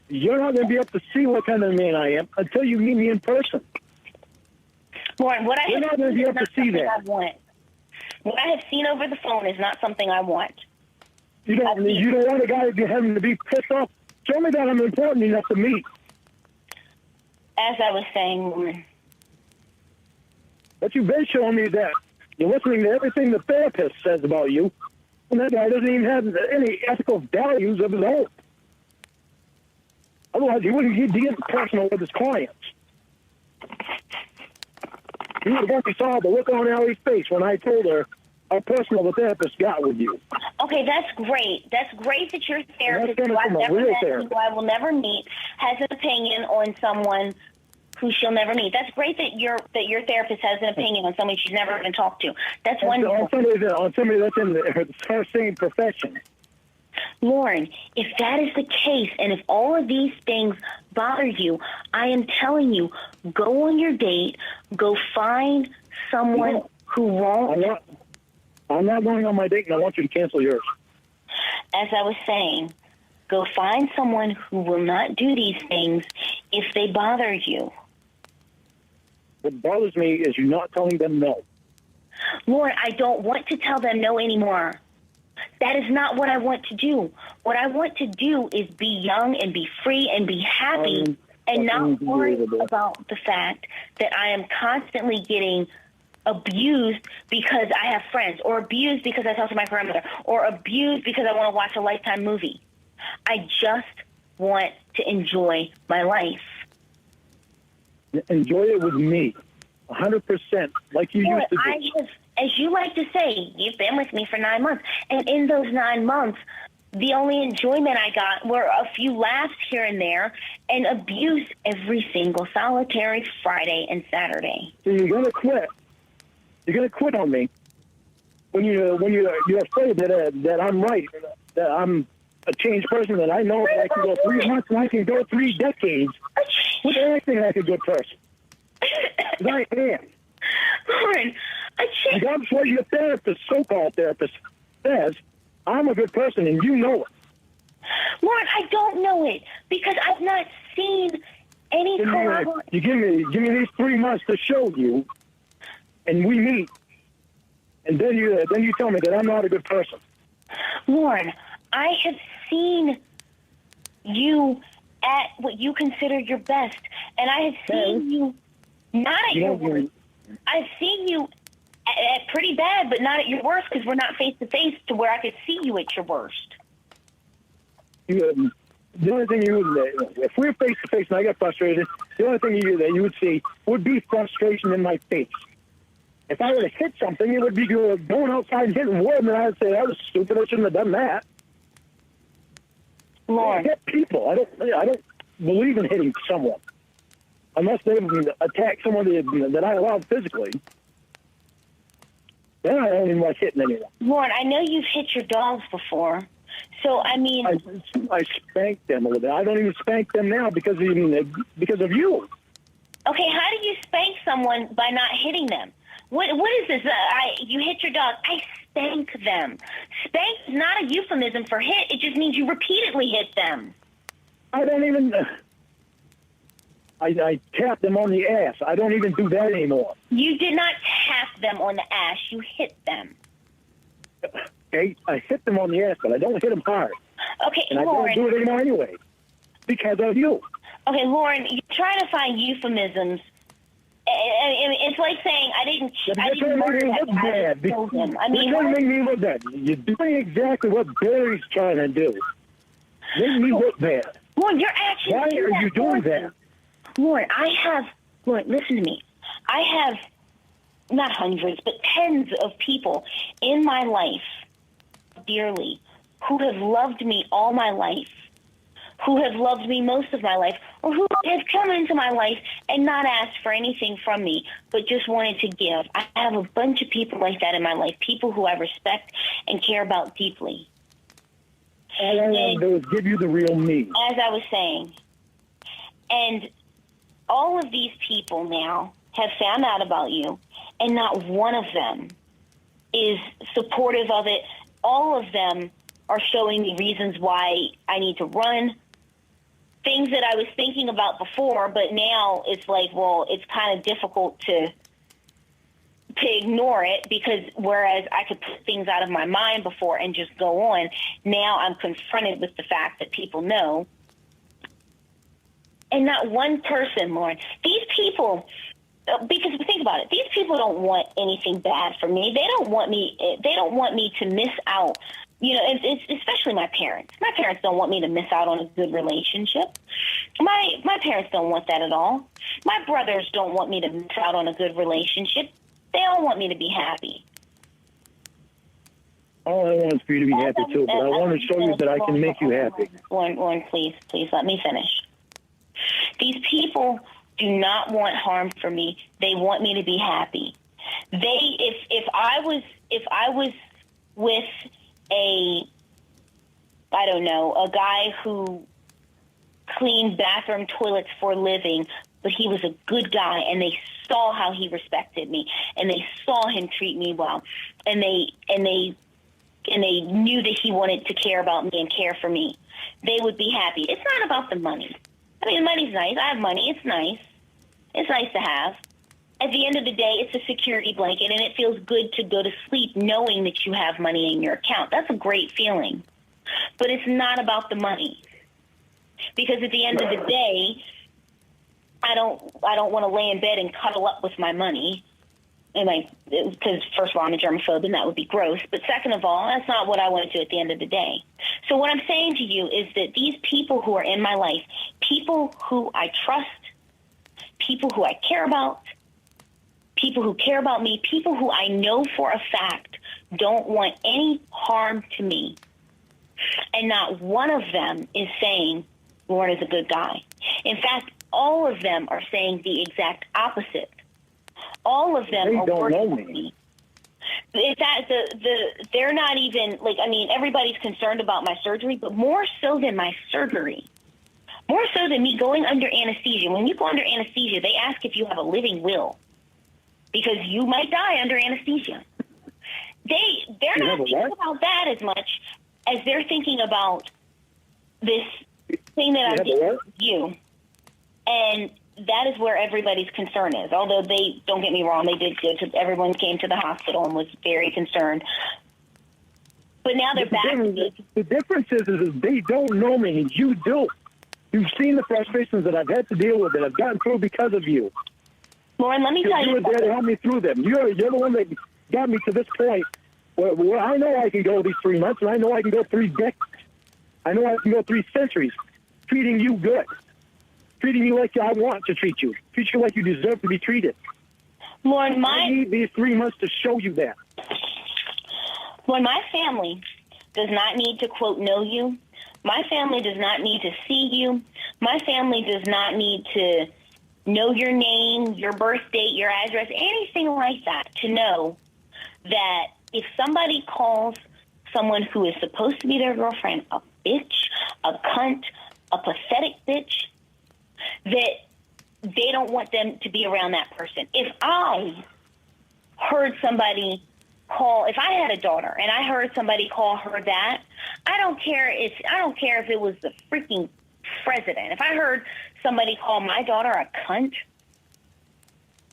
You're not going to be able to see what kind of man I am until you meet me in person. Lorne, what I You're have not going to seen be is able not to see something that. I want. What I have seen over the phone is not something I want. You don't want a guy having to be pissed off. Show me that I'm important enough to meet. As I was saying, Lorne. But you've been showing me that you're listening to everything the therapist says about you, and that guy doesn't even have any ethical values of his own. Otherwise, he wouldn't be getting personal with his clients. You would have only saw the look on Allie's face when I told her how personal the therapist got with you. Okay, that's great. That's great that your therapist, coming who I've from a never real met, therapist. who I will never meet, has an opinion on someone who she'll never meet. That's great that your therapist has an opinion on someone she's never even talked to. That's wonderful. On somebody that's in her same profession. Lorne, if that is the case, and if all of these things bother you, I am telling you, go on your date, go find someone who won't. I'm not going on my date, and I want you to cancel yours. As I was saying, go find someone who will not do these things if they bother you. What bothers me is you not telling them no. Lord, I don't want to tell them no anymore. That is not what I want to do. What I want to do is be young and be free and be happy and not worry about the fact that I am constantly getting abused because I have friends, or abused because I talk to my grandmother, or abused because I want to watch a Lifetime movie. I just want to enjoy my life. Enjoy it with me, 100%, like you used to do. As you like to say, you've been with me for 9 months, and in those 9 months, the only enjoyment I got were a few laughs here and there, and abuse every single solitary Friday and Saturday. So you're gonna quit. You're gonna quit on me when you're afraid that I'm right, that I'm a changed person, that I know that I can go 3 months and I can go 3 decades with anything like a good person. 'Cause I am. Lorne, Regardless of what your therapist, so-called therapist, says, I'm a good person, and you know it. Lorne, I don't know it because I've not seen any corroboration. You give me these 3 months to show you, and we meet, and then you tell me that I'm not a good person. Lorne, I have seen you at what you consider your best, and I have seen you not at your worst. I've seen you at pretty bad, but not at your worst because we're not face to face to where I could see you at your worst. The only thing if we were face to face and I got frustrated, the only thing you would see would be frustration in my face. If I were to hit something, it would be going outside and hitting wood, and I would say that was stupid. I shouldn't have done that. Lorne, I hit people. I don't believe in hitting someone unless they attack someone that I allowed physically. Then I don't even like hitting anyone. Lorne, I know you've hit your dogs before, so I mean, I spanked them a little bit. I don't even spank them now because of you. Okay, how do you spank someone by not hitting them? What is this? You hit your dog. I spank them. Spank is not a euphemism for hit. It just means you repeatedly hit them. I don't even... I tap them on the ass. I don't even do that anymore. You did not tap them on the ass. You hit them. Okay, I hit them on the ass, but I don't hit them hard. Okay, and Lorne. I don't do it anymore anyway because of you. Okay, Lorne, you're trying to find euphemisms. It's like saying I didn't murder that guy. Killed him. I mean, you're trying to make me look bad. You're doing exactly what Barry's trying to do. Make me look bad. Lorne, you're actually. Why are you doing that? Lorne, Lorne, listen to me. I have not hundreds, but tens of people in my life dearly who have loved me all my life, who have loved me most of my life, or who have come into my life and not asked for anything from me, but just wanted to give. I have a bunch of people like that in my life, people who I respect and care about deeply. All I want to do is give you the real me. As I was saying. And all of these people now have found out about you, and not one of them is supportive of it. All of them are showing me reasons why I need to run. Things that I was thinking about before, but now it's like, well, it's kind of difficult to ignore it, because whereas I could put things out of my mind before and just go on, now I'm confronted with the fact that people know. And not one person, Lorne. These people, because think about it, these people don't want anything bad for me. They don't want me to miss out. You know, it's especially my parents. My parents don't want me to miss out on a good relationship. My parents don't want that at all. My brothers don't want me to miss out on a good relationship. They all want me to be happy. All I want is for you to be happy too, but I want to show you that I can make you happy. Lorne, please let me finish. These people do not want harm for me. They want me to be happy. If I was with a guy who cleaned bathroom toilets for a living, but he was a good guy, and they saw how he respected me, and they saw him treat me well, and they knew that he wanted to care about me and care for me, they would be happy. It's not about the money. I mean, money's nice. I have money. It's nice. It's nice to have. At the end of the day, it's a security blanket, and it feels good to go to sleep knowing that you have money in your account. That's a great feeling. But it's not about the money. Because at the end of the day, I don't want to lay in bed and cuddle up with my money. Because first of all, I'm a germaphobe, and that would be gross. But second of all, that's not what I want to do at the end of the day. So what I'm saying to you is that these people who are in my life, people who I trust, people who I care about, people who care about me, people who I know for a fact don't want any harm to me. And not one of them is saying Lorne is a good guy. In fact, all of them are saying the exact opposite. All of them are working with me. It's that they're not even, everybody's concerned about my surgery, but more so than my surgery. More so than me going under anesthesia. When you go under anesthesia, they ask if you have a living will, because you might die under anesthesia. They're not thinking about that as much as they're thinking about this thing that I did with you. And that is where everybody's concern is. Although don't get me wrong, they did good. Everyone came to the hospital and was very concerned. But now they're back. The difference is they don't know me, and you do. You've seen the frustrations that I've had to deal with, that I've gotten through because of you. Lorne, let me tell you. You were there to help me through them. You're the one that got me to this point where I know I can go these 3 months, and I know I can go 3 decades. I know I can go 3 centuries, treating you good. Treating you like I want to treat you. Treat you like you deserve to be treated. Lorne, I need these 3 months to show you that. Lorne, my family does not need to, quote, know you. My family does not need to see you. My family does not need to know your name, your birth date, your address, anything like that, to know that if somebody calls someone who is supposed to be their girlfriend a bitch, a cunt, a pathetic bitch, that they don't want them to be around that person. If I heard somebody if I had a daughter and I heard somebody call her that, I don't care if it was the freaking president. If I heard somebody call my daughter a cunt,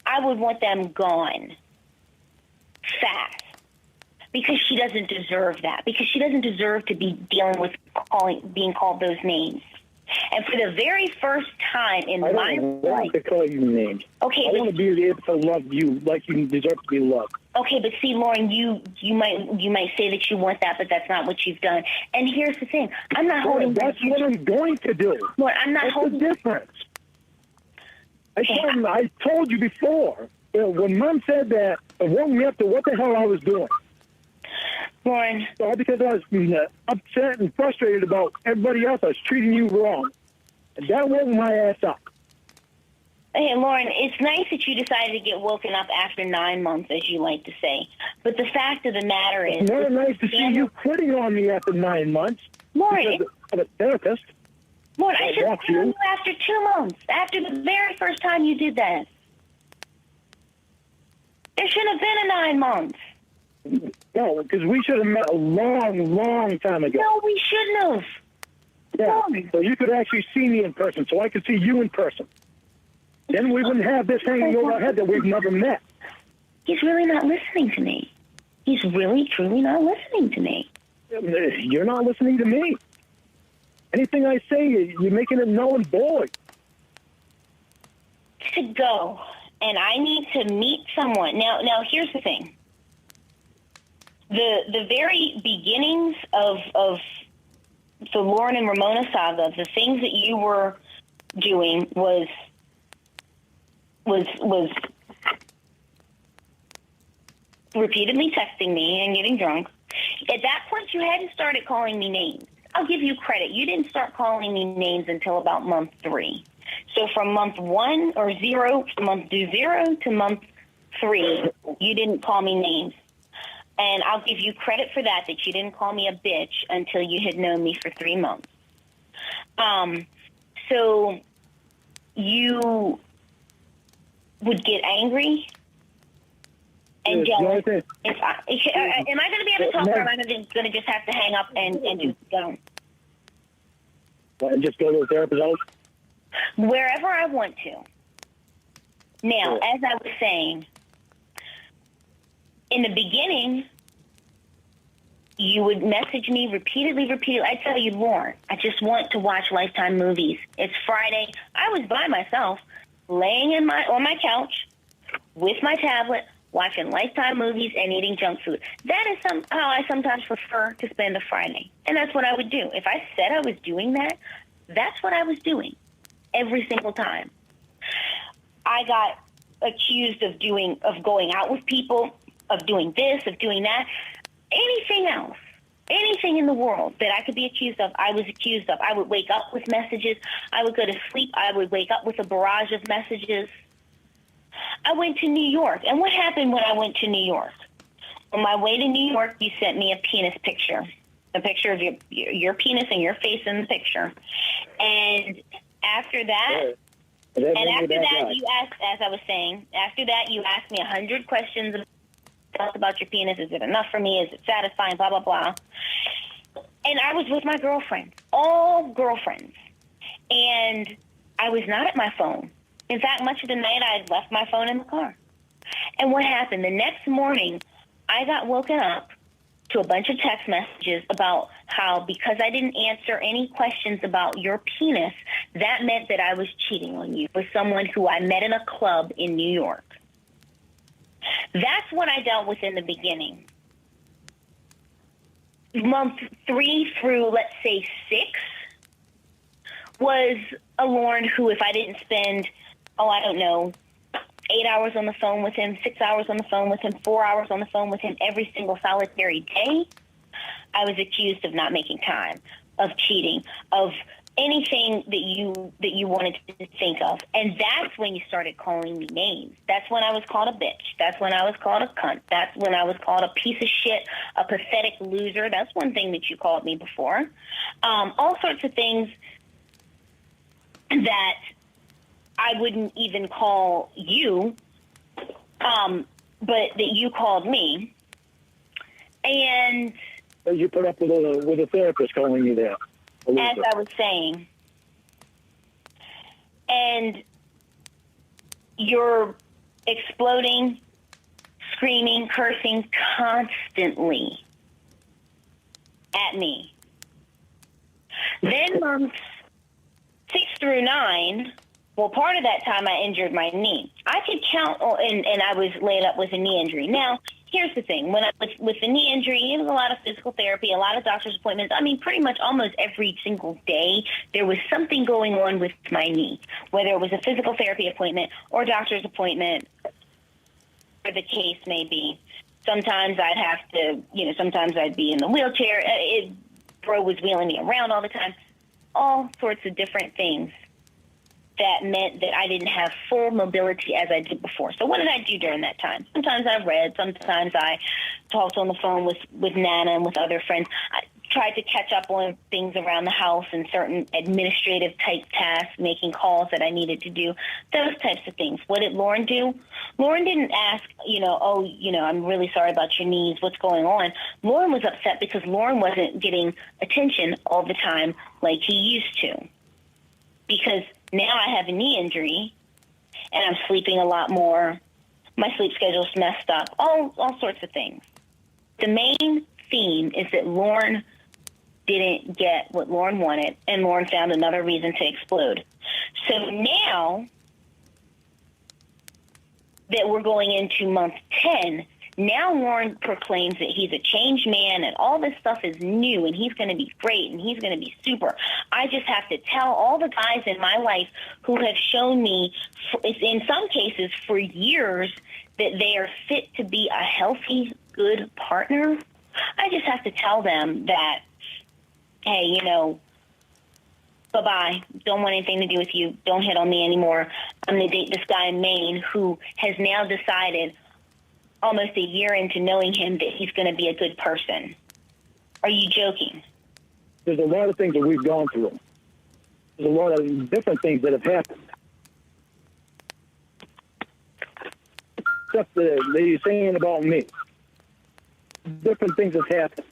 I would want them gone fast, because she doesn't deserve that, because she doesn't deserve to be dealing with being called those names. And for the very first time in my life, I don't want to call you names. Okay, I want to be able to love you like you deserve to be loved. Okay, but see, Lorne, you might say that you want that, but that's not what you've done. And here's the thing: I'm not holding. That's what I'm going to do. Lorne, I'm not holding. What's the difference? I told you before when Mom said that and woke me up to what the hell I was doing. Lorne. All because I was upset and frustrated about everybody else. I was treating you wrong. And that woke my ass up. Hey, Lorne, it's nice that you decided to get woken up after 9 months, as you like to say. But the fact of the matter is... It's not nice to see you quitting on me after 9 months. Lorne, of a therapist. Lorne, I should have quit on you after 2 months. After the very first time you did that. There should have been a 9 months. No, because we should have met a long, long time ago. No, we shouldn't have. Yeah, so you could actually see me in person, so I could see you in person. Then we wouldn't have this hanging over our head that we've never met. He's really not listening to me. He's really, truly not listening to me. You're not listening to me. Anything I say, you're making it null and void. To go, and I need to meet someone. Now, here's the thing. The very beginnings of the Lorne and Ramona saga, the things that you were doing was repeatedly texting me and getting drunk. At that point, you hadn't started calling me names. I'll give you credit. You didn't start calling me names until about month 3. So from month 1 or 0, month 0 to month 3, you didn't call me names. And I'll give you credit for that you didn't call me a bitch until you had known me for 3 months. So you would get angry and jealous. Am I going to be able to talk, or am I going to just have to hang up and just go? And just go to the therapist's house? Wherever I want to. Now, as I was saying, in the beginning, you would message me repeatedly. I'd tell you, Lorne, I just want to watch Lifetime movies. It's Friday. I was by myself, laying on my couch with my tablet, watching Lifetime movies and eating junk food. That is how I sometimes prefer to spend a Friday. And that's what I would do. If I said I was doing that, that's what I was doing every single time. I got accused of going out with people, of doing this, of doing that. Anything else, anything in the world that I could be accused of, I was accused of. I would wake up with messages. I would go to sleep. I would wake up with a barrage of messages. I went to New York. And what happened when I went to New York? On my way to New York, you sent me a penis picture, a picture of your penis and your face in the picture. And after that, you asked, as I was saying, after that, you asked me 100 questions about your penis. Is it enough for me? Is it satisfying? Blah, blah, blah. And I was with my girlfriends, all girlfriends. And I was not at my phone. In fact, much of the night, I had left my phone in the car. And what happened? The next morning, I got woken up to a bunch of text messages about how, because I didn't answer any questions about your penis, that meant that I was cheating on you with someone who I met in a club in New York. That's what I dealt with in the beginning. Month 3 through, let's say, 6 was a Lorne who, if I didn't spend, 8 hours on the phone with him, 6 hours on the phone with him, 4 hours on the phone with him every single solitary day, I was accused of not making time, of cheating, of anything that you wanted to think of. And that's when you started calling me names. That's when I was called a bitch. That's when I was called a cunt. That's when I was called a piece of shit, a pathetic loser. That's one thing that you called me before. All sorts of things that I wouldn't even call you, but that you called me. And you put up with a therapist calling you that. As I was saying. And you're exploding, screaming, cursing constantly at me. Then months 6 through 9, well, part of that time I injured my knee. I could count, and I was laid up with a knee injury. Now, here's the thing. When I was with the knee injury, it was a lot of physical therapy, a lot of doctor's appointments. I mean, pretty much almost every single day, there was something going on with my knee, whether it was a physical therapy appointment or doctor's appointment, or the case may be. Sometimes I'd have to, sometimes I'd be in the wheelchair. Bro was wheeling me around all the time. All sorts of different things that meant that I didn't have full mobility as I did before. So what did I do during that time? Sometimes I read. Sometimes I talked on the phone with Nana and with other friends. I tried to catch up on things around the house and certain administrative type tasks, making calls that I needed to do, those types of things. What did Lorne do? Lorne didn't ask, I'm really sorry about your knees. What's going on? Lorne was upset because Lorne wasn't getting attention all the time like he used to. Because now I have a knee injury and I'm sleeping a lot more. My sleep schedule's messed up, all sorts of things. The main theme is that Lorne didn't get what Lorne wanted, and Lorne found another reason to explode. So now that we're going into month 10, now Lorne proclaims that he's a changed man and all this stuff is new and he's going to be great and he's going to be super. I just have to tell all the guys in my life who have shown me, in some cases for years, that they are fit to be a healthy, good partner. I just have to tell them that, hey, bye-bye. Don't want anything to do with you. Don't hit on me anymore. I'm going to date this guy in Maine who has now decided, almost a year into knowing him, that he's going to be a good person. Are you joking? There's a lot of things that we've gone through. There's a lot of different things that have happened. Stuff that you're saying about me. Different things have happened.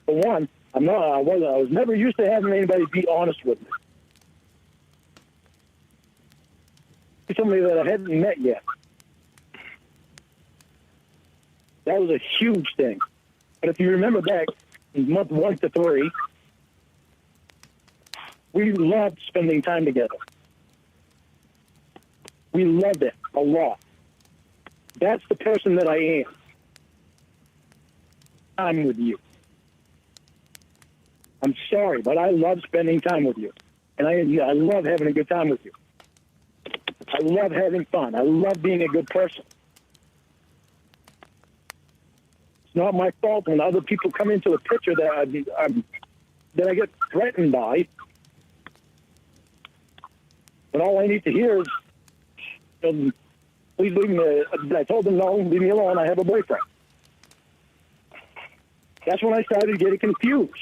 For one, I was never used to having anybody be honest with me. Somebody that I hadn't met yet. That was a huge thing. But if you remember back in month 1 to 3, we loved spending time together. We loved it a lot. That's the person that I am. I'm with you. I'm sorry, but I love spending time with you. And I love having a good time with you. I love having fun. I love being a good person. It's not my fault when other people come into the picture that I get threatened by. But all I need to hear is, please leave me. I told them, no, leave me alone. I have a boyfriend. That's when I started getting confused.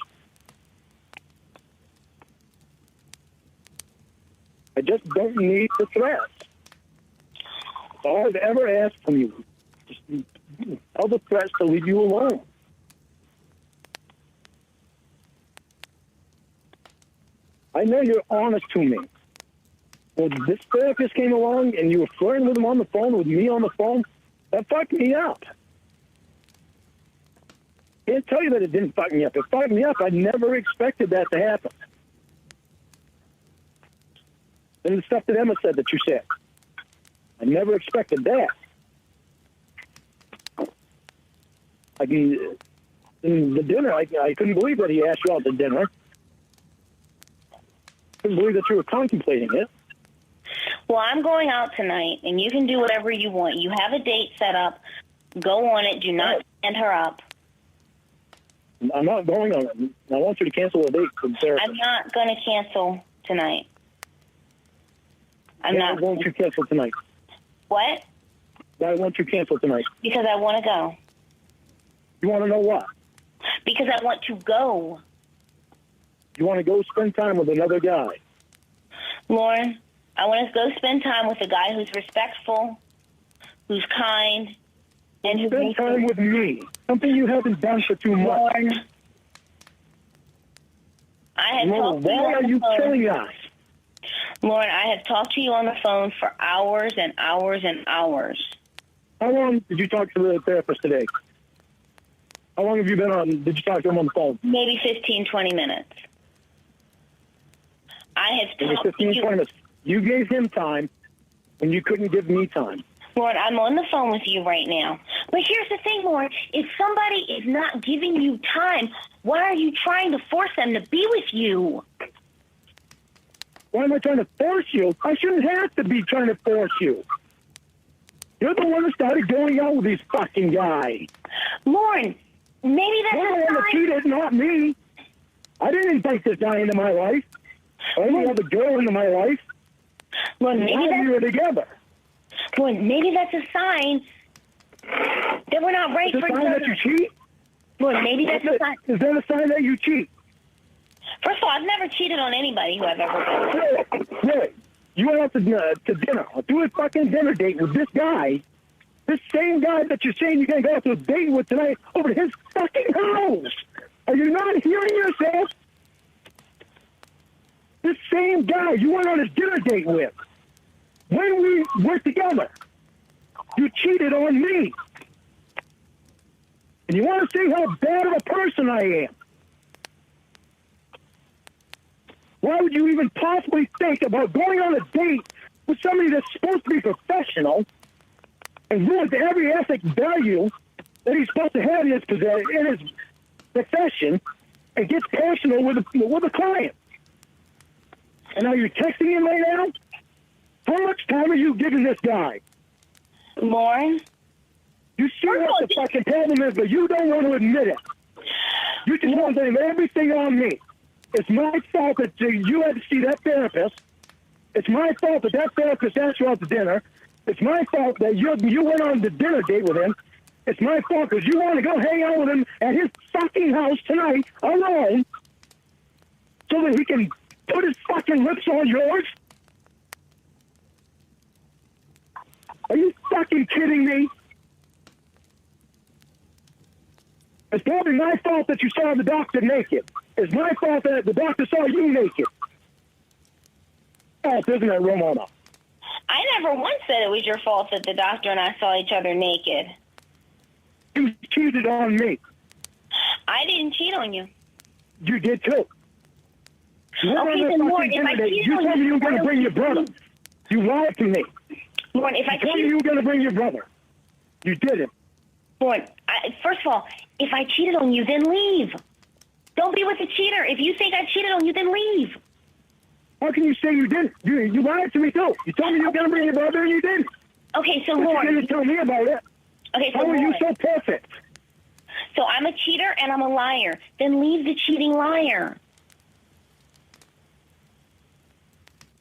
I just don't need the threats. All I've ever asked from you, just tell the threats to leave you alone. I know you're honest to me. Well, this therapist came along and you were flirting with him on the phone, with me on the phone, that fucked me up. I can't tell you that it didn't fuck me up. It fucked me up. I never expected that to happen. And the stuff that Emma said that you said, I never expected that. I mean, in the dinner, I couldn't believe that he asked you out to dinner. Couldn't believe that you were contemplating it. Well, I'm going out tonight, and you can do whatever you want. You have a date set up. Go on it. Do not stand her up. I'm not going on it. I want you to cancel a date for the therapist. I'm not going to cancel tonight. Why won't you cancel tonight? What? Why won't you cancel tonight? Because I want to go. You want to know what? Because I want to go. You want to go spend time with another guy? Lorne, I want to go spend time with a guy who's respectful, who's kind, and who spend time with me. Something you haven't done for 2 months. Lorne, I have talked to you. Why are you killing us? Lorne, I have talked to you on the phone for hours and hours and hours. How long did you talk to the therapist today? How long have you been on? Did you talk to him on the phone? Maybe 15, 20 minutes. I have talked 15, to you. 20 minutes. You gave him time when you couldn't give me time. Lorne, I'm on the phone with you right now. But here's the thing, Lorne. If somebody is not giving you time, why are you trying to force them to be with you? Why am I trying to force you? I shouldn't have to be trying to force you. You're the one that started going out with these fucking guys. Lorne, maybe that's You're the a one that sign. cheated, not me. I didn't invite this guy into my life. Or any other girl into my life. Lorne, maybe We were together. Lorne, maybe that's a sign that we're not right Is for it a each sign that you other. cheat? Lorne, maybe that's a sign. Is that a sign that you cheat? First of all, I've never cheated on anybody who I've ever been with. Really? You went out to dinner, do a fucking dinner date with this guy, this same guy that you're saying you're going to go out to a date with tonight over to his fucking house. Are you not hearing yourself? This same guy you went on a dinner date with, when we were together, you cheated on me. And you want to see how bad of a person I am. Why would you even possibly think about going on a date with somebody that's supposed to be professional and ruins every ethic value that he's supposed to have in his profession and gets personal with a client? And now you're texting him right now? How much time are you giving this guy? Lorne? You see what the fucking problem is, but you don't want to admit it. You just want to blame everything on me. It's my fault that you had to see that therapist. It's my fault that that therapist asked you out to dinner. It's my fault that you went on the dinner date with him. It's my fault because you want to go hang out with him at his fucking house tonight alone so that he can put his fucking lips on yours. Are you fucking kidding me? It's probably my fault that you saw the doctor naked. It's my fault that the doctor saw you naked. Oh, isn't it, Ramona? I never once said it was your fault that the doctor and I saw each other naked. You cheated on me. I didn't cheat on you. You did too. You went Okay, on this then, Lorne, fucking if I dinner date. cheated You on told me you, you were going why to bring your brother. You lied to me. Lorne, if I You told me cheated, you were going to bring your brother. You didn't. Lorne, first of all, if I cheated on you, then leave. Don't be with the cheater. If you think I cheated on you, then leave. How can you say you didn't? You lied to me too. You told me you were going to bring your brother and you didn't. Okay, so But you Lorne. didn't tell me about it. Okay, so How are you Lorne. so perfect? So I'm a cheater and I'm a liar. Then leave the cheating liar.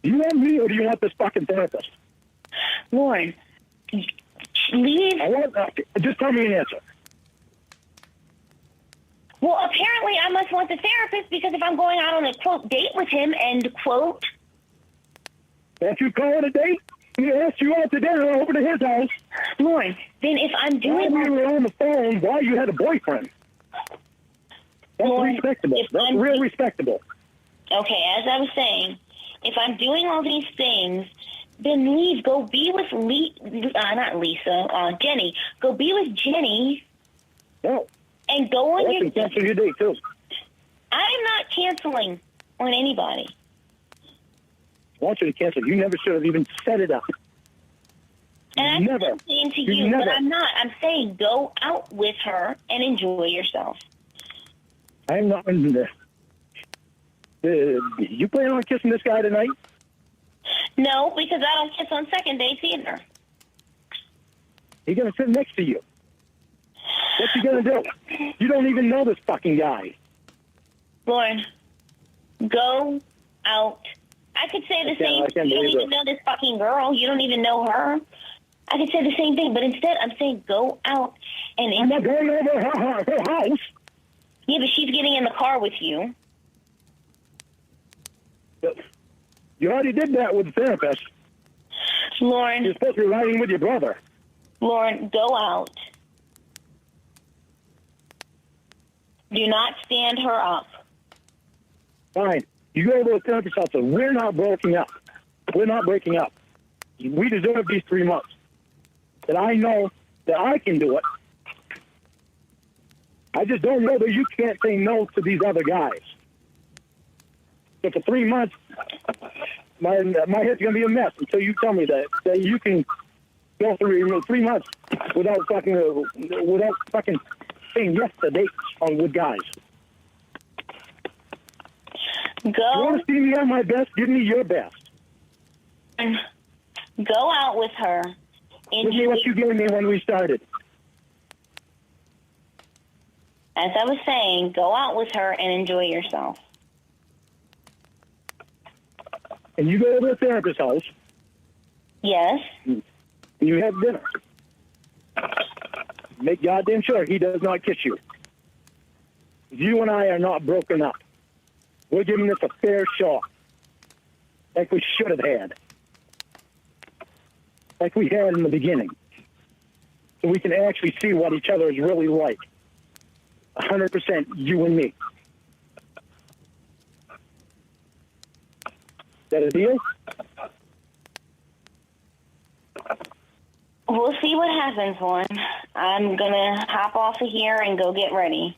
Do you want me or do you want this fucking therapist? Lorne, leave. I want. Just tell me an answer. Well, apparently I must want the therapist because if I'm going out on a, quote, date with him, end quote. If you call it a date, he asked you out to dinner over to his house. Lorne, then if I'm Why doing we were on the phone while you had a boyfriend? That's Lorne, respectable. if That's I'm- real respectable. Okay, as I was saying, if I'm doing all these things, then leave. Go be with Jenny. Go be with Jenny No, and go on I your can cancel your date too. I'm not canceling on anybody. I want you to cancel. You never should have even set it up. And Never. I'm saying to You you, never. but I'm not. I'm saying go out with her and enjoy yourself. I'm not in this. You plan on kissing this guy tonight? No, because I don't kiss on second dates either. He's gonna sit next to you. What's he gonna do? You don't even know this fucking guy. Lauren, go out. I could say the same. I can't You don't believe even know this fucking girl. You don't even know her. I could say the same thing, but instead I'm saying go out and I'm not going over her house. yeah, but she's getting in the car with you. You already did that with the therapist. Lauren, You're supposed to be riding with your brother. Lauren, go out. Do not stand her up. Fine. You go to the therapist's house. So we're not breaking up. We're not breaking up. We deserve these 3 months. That I know that I can do it. I just don't know that you can't say no to these other guys. So for 3 months, my head's gonna be a mess until you tell me that you can go through 3 months without fucking saying yes to dates with guys. You Go want to see me at my best? Give me your best. and go out with her Give me what you gave me when we started. As I was saying, go out with her and enjoy yourself. And you go to the therapist's house. Yes. You have dinner. Make goddamn sure he does not kiss you. You and I are not broken up. We're giving this a fair shot. Like we should have had. Like we had in the beginning. So we can actually see what each other is really like. 100% you and me. Is that a deal? We'll see what happens, Lorne. I'm going to hop off of here and go get ready.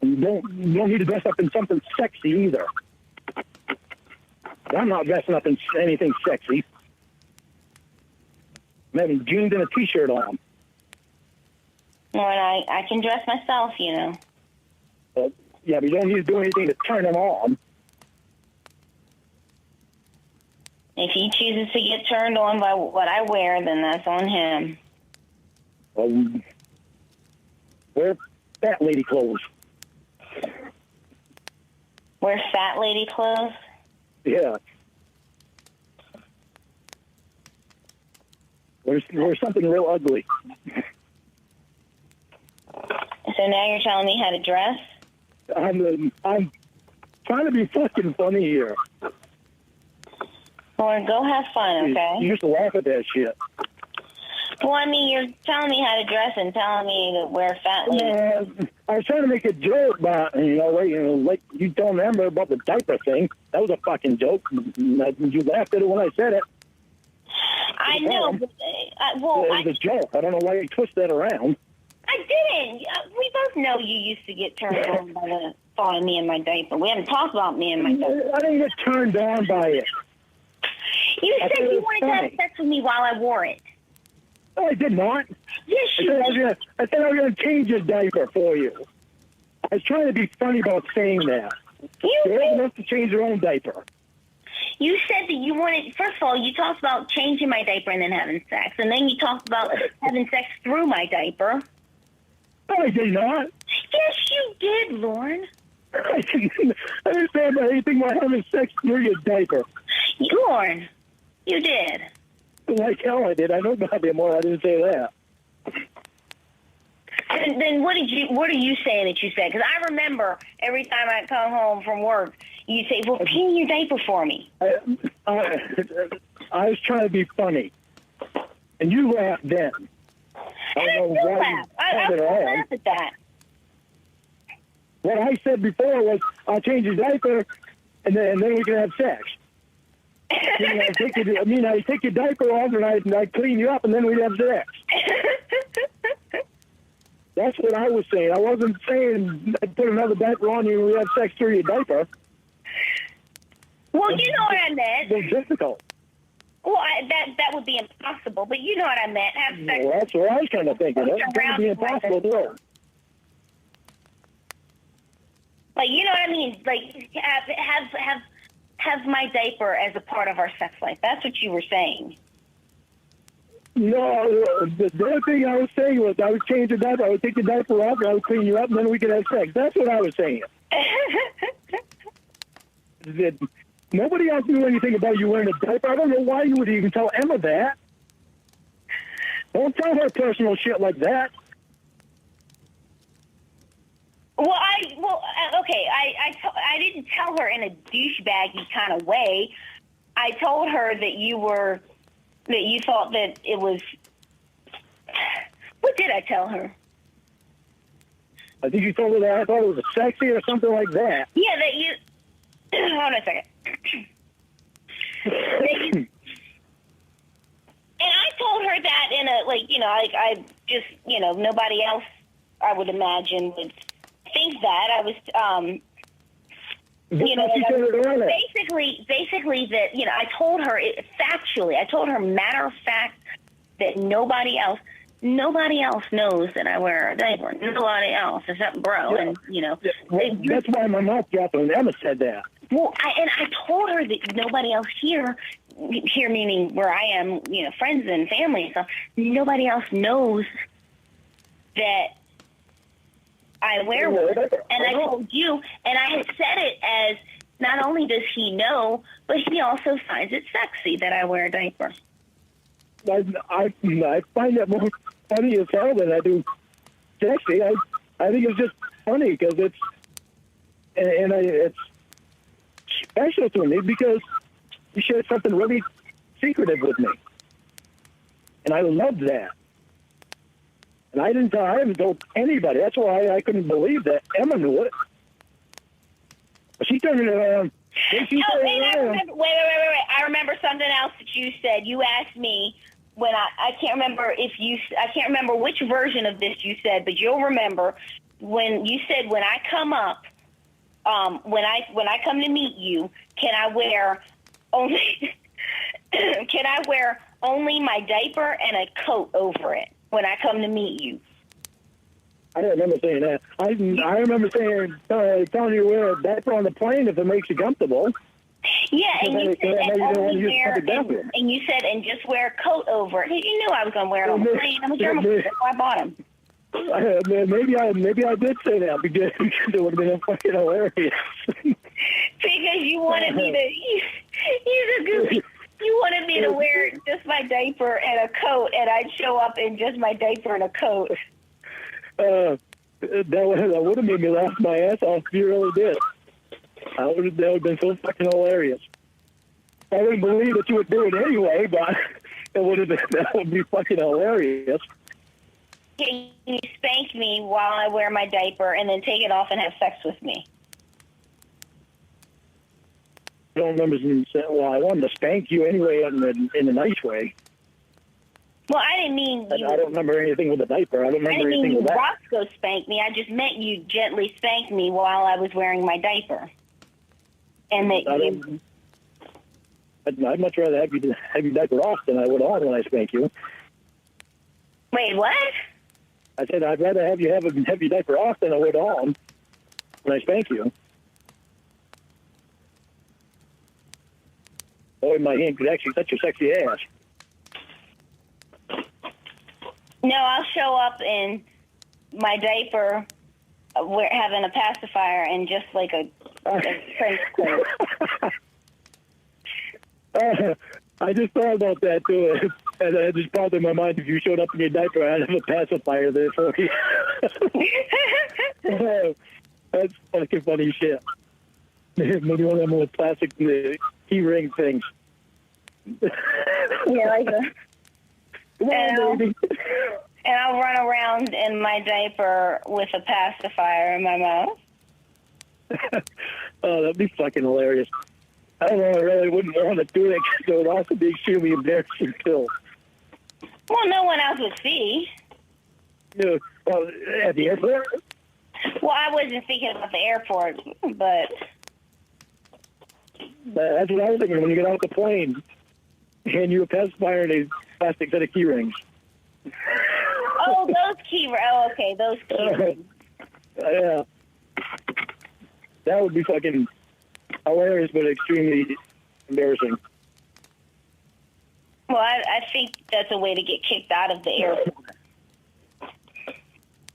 You don't need to dress up in something sexy either. I'm not dressing up in anything sexy. I'm having jeans and a t-shirt on. Lorne, I can dress myself, you know. Yeah, but you don't need to do anything to turn him on. If he chooses to get turned on by what I wear, then that's on him. Wear fat lady clothes. Wear fat lady clothes? Yeah. Wear something real ugly. So now you're telling me how to dress? I'm trying to be fucking funny here. Lorne, go have fun, okay? You used to laugh at that shit. Well, I mean, you're telling me how to dress and telling me to wear fat lady. I was trying to make a joke about, like you don't remember about the diaper thing. That was a fucking joke. You laughed at it when I said it. I know, but, it was a joke. I don't know why you twist that around. I didn't. We both know you used to get turned on by the thought of me in my diaper. We haven't talked about me in my diaper. I didn't get turned on by it. You said you wanted to have sex with me while I wore it. No, I did not. Yes, you did. I said I was going to change your diaper for you. I was trying to be funny about saying that. You're old enough to change your own diaper. You said that you wanted, first of all, you talked about changing my diaper and then having sex. And then you talked about having sex through my diaper. No, I did not. Yes, you did, Lorne. I didn't say about anything about having sex through your diaper. Lorne, you did. Like hell I did. I know goddamn well I didn't say that. And then what are you saying that you said? Because I remember every time I come home from work, you'd say, well, clean your diaper for me. I was trying to be funny. And you laughed then. And I still laugh. I still laugh at that. What I said before was, I'll change your diaper, and then we can have sex. I take your diaper off, and I clean you up, and then we'd have sex. That's what I was saying. I wasn't saying put another diaper on you and we have sex through your diaper. Well, you know what I meant. It's difficult. Well, that would be impossible, but you know what I meant. Have sex. Well, that's what I was kind of thinking. It's going to be impossible to do. Like, you know what I mean? Like, have my diaper as a part of our sex life. That's what you were saying. No, the other thing I was saying was I would change the diaper. I would take the diaper off, and I would clean you up, and then we could have sex. That's what I was saying. Nobody else knew anything about you wearing a diaper. I don't know why you would even tell Emma that. Don't tell her personal shit like that. Well, okay. I didn't tell her in a douchebaggy kind of way. I told her that you thought that it was. What did I tell her? I think you told her that I thought it was sexy or something like that. Yeah, that you. Hold on a second. And I told her that in a I just nobody else I would imagine would think that. I was basically that I told her factually. I told her matter of fact that nobody else knows that I wear a diaper. Nobody else except bro. Yeah. And that's why my mouth dropped when Emma said that. Well, I told her that nobody else here here meaning where I am, friends and family and stuff, nobody else knows that I wear one. And I told you, and I had said it as, not only does he know, but he also finds it sexy that I wear a diaper. I find that more funny as hell than I do sexy. I think it's just funny because it's special to me because you shared something really secretive with me, and I loved that. And I haven't told anybody. That's why I couldn't believe that Emma knew it. But she turned it around. Wait. I remember something else that you said. You asked me when I can't remember which version of this you said, but you'll remember when you said, when I come up, when I come to meet you, can I wear only my diaper and a coat over it when I come to meet you? I don't remember saying that. I remember saying, telling you to wear a diaper on the plane if it makes you comfortable. Yeah, and you said, and just wear a coat over it. You knew I was going to wear it on the plane. I'm a germaphobe. That's why I bought them. Maybe I did say that because it would have been fucking hilarious. Because you wanted me to, he's a goofy. You wanted me to wear just my diaper and a coat, and I'd show up in just my diaper and a coat. That would have made me laugh my ass off if you really did. That would have been so fucking hilarious. I wouldn't believe that you would do it anyway, but that would be fucking hilarious. Can you spank me while I wear my diaper and then take it off and have sex with me? I don't remember saying, well, I wanted to spank you anyway in a nice way. Well, I didn't mean you. I don't remember anything with a diaper. I don't remember anything with that. I didn't mean you Roscoe spank me. I just meant you gently spanked me while I was wearing my diaper. And that I'd much rather have your diaper off than I would on when I spank you. Wait, what? I said I'd rather have you have your diaper off than I would on when I spank you. Boy, my hand could actually touch your sexy ass. No, I'll show up in my diaper, having a pacifier and just like a trench coat. I just thought about that too, and it just popped in my mind. If you showed up in your diaper, I'd have a pacifier there for you. That's fucking funny shit. Maybe one of them with plastic key ring things. Yeah, like that. And I'll run around in my diaper with a pacifier in my mouth. Oh, that'd be fucking hilarious. I don't know, I really wouldn't want to do it because it would also be extremely embarrassing too. Well, no one else would see. Yeah, well, at the airport? Well, I wasn't thinking about the airport, but... That's what I was thinking when you get off the plane. And you a pacifier and a plastic set of key rings. Oh, those key rings. Oh, okay, those key rings. Yeah. That would be fucking hilarious, but extremely embarrassing. Well, I think that's a way to get kicked out of the airport.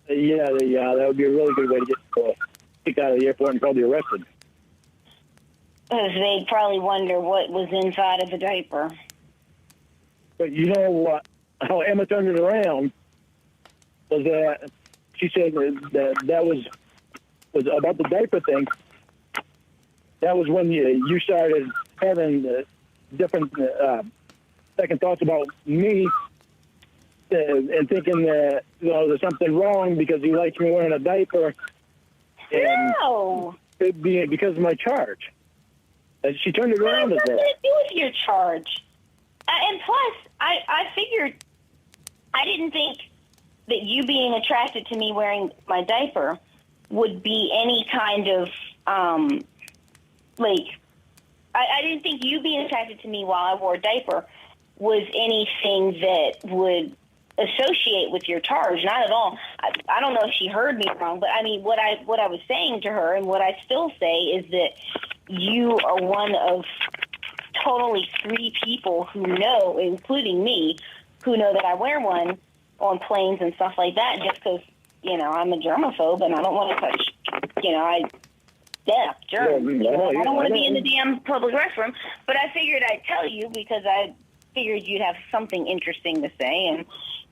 Yeah, that would be a really good way to get kicked out of the airport and probably arrested. Because they'd probably wonder what was inside of the diaper. But you know what? How Emma turned it around was that she said that was about the diaper thing. That was when you started having different second thoughts about me and thinking that there's something wrong because he likes me wearing a diaper. And no! It'd be because of my charge. And she turned it around as that. What does it do with your charge? And plus, I figured, I didn't think that you being attracted to me wearing my diaper would be any kind of, I didn't think you being attracted to me while I wore a diaper was anything that would associate with your charge. Not at all. I don't know if she heard me wrong, but I mean, what I was saying to her and what I still say is that you are one of totally 3 people who know, including me, who know that I wear one on planes and stuff like that just because, I'm a germaphobe and I don't want to touch, germs. I don't want to be in the damn public restroom. But I figured I'd tell you because I figured you'd have something interesting to say, and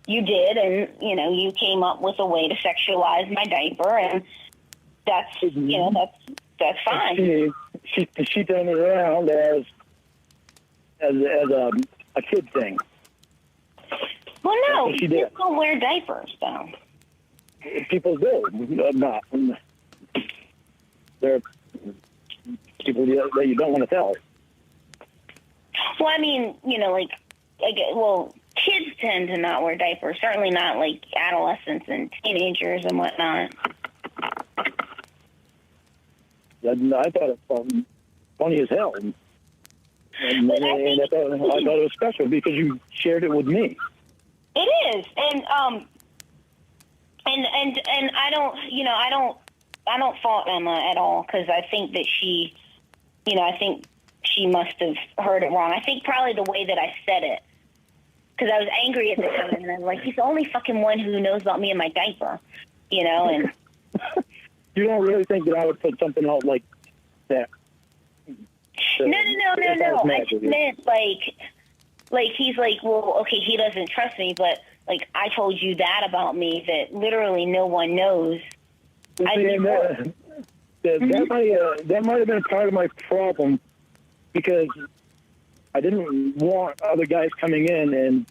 you did, and, you came up with a way to sexualize my diaper, and that's, that's fine. She turned it around as a kid thing. Well, no, kids don't wear diapers, though. People do. Not. There are people that you don't want to tell. Well, I mean, kids tend to not wear diapers. Certainly not like adolescents and teenagers and whatnot. I thought it was funny as hell. And I thought it was special because you shared it with me. It is, and I don't fault Emma at all because I think that she must have heard it wrong. I think probably the way that I said it, because I was angry at the time, and I was like, he's the only fucking one who knows about me and my diaper, and. You don't really think that I would put something out like that? No. I just meant like he's like, well, okay, he doesn't trust me, but like I told you that about me that literally no one knows. That might have been part of my problem because I didn't want other guys coming in and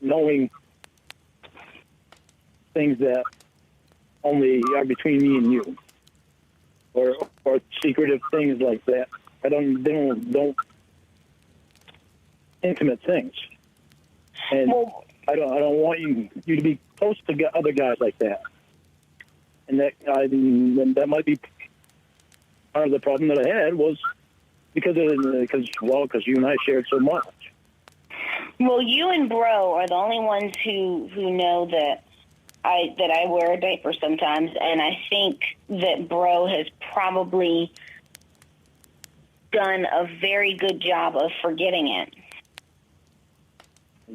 knowing things that only are between me and you, or secretive things like that. I don't intimate things, and I don't want you to be close to other guys like that. And that might be part of the problem that I had was because you and I shared so much. Well, you and Bro are the only ones who know that I wear a diaper sometimes, and I think that Bro has probably done a very good job of forgetting it.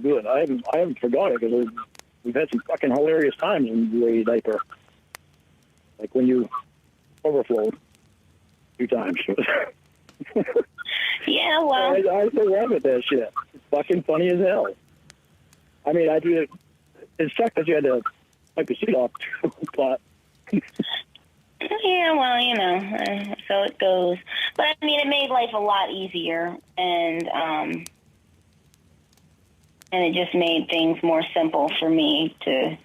Good. I haven't forgotten it because we've had some fucking hilarious times in the diaper. Like when you overflowed 2 times. Yeah, well. I still laugh at that shit. It's fucking funny as hell. I mean, I do it. It sucked that you had to wipe your seat off, but. Yeah, well, so it goes. But I mean, it made life a lot easier, and it just made things more simple for me to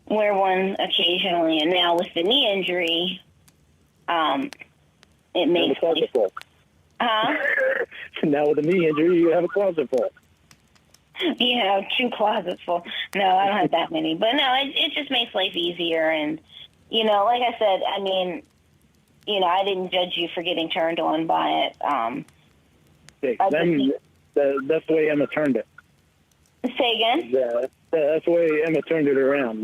wear one occasionally. And now with the knee injury, it makes life full. Huh? Now with the knee injury, you have a closet full. You have 2 closets full. No, I don't have that many. But no, it just makes life easier. And, like I said, I mean, I didn't judge you for getting turned on by it. That's the way Emma turned it. Say again? Yeah, that's the way Emma turned it around.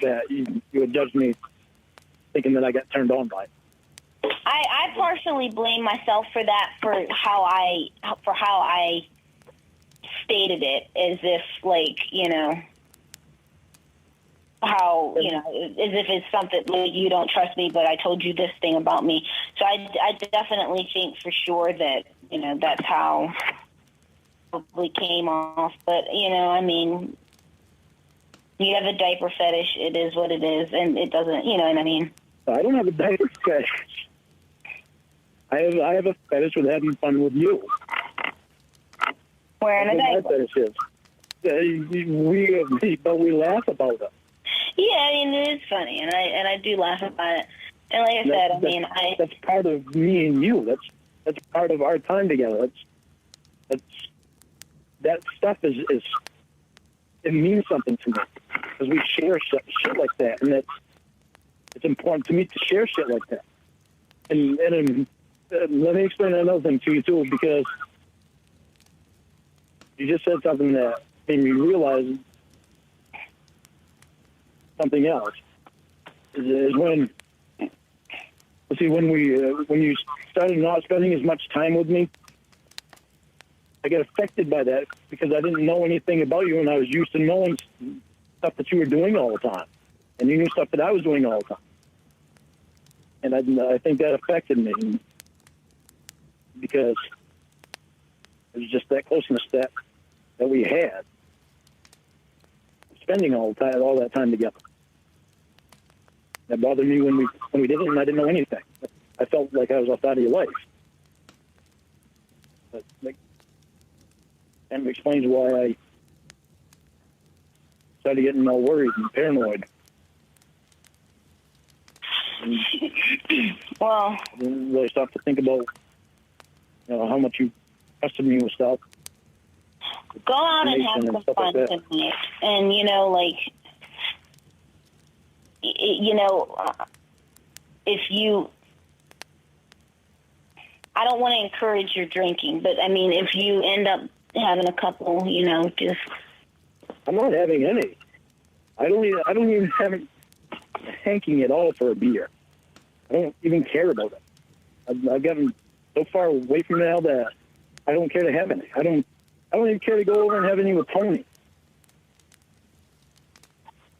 That you would judge me thinking that I got turned on by it. I partially blame myself for that, for how I stated it, as if how as if it's something like you don't trust me, but I told you this thing about me. So I definitely think for sure that that's how it probably came off. But I mean, you have a diaper fetish. It is what it is, and it doesn't. You know what I mean? I don't have a diaper fetish. I have a fetish with having fun with you. Wearing a diaper. My fetish is. But we laugh about it. Yeah, I mean, it is funny, and I do laugh about it. And like I said, that's part of me and you. That's part of our time together. That stuff is it means something to me because we share shit like that, and it's important to me to share shit like that. And let me explain another thing to you too, because you just said something that made me realize something else. Is when But see, when you started not spending as much time with me, I got affected by that because I didn't know anything about you, and I was used to knowing stuff that you were doing all the time, and you knew stuff that I was doing all the time, and I think that affected me because it was just that closeness that we had, spending all that time together. That bothered me when we did it, and I didn't know anything. I felt like I was left out of your life. But and it explains why I started getting all worried and paranoid. And Well, I didn't really stop to think about, how much you trusted me with stuff. go out and have some fun tonight. And, if you, I don't want to encourage your drinking, but I mean, if you end up having a couple, just. I'm not having any. I don't even have it hanking at all for a beer. I don't even care about it. I've gotten so far away from it now that I don't care to have any. I don't even care to go over and have any with Tony,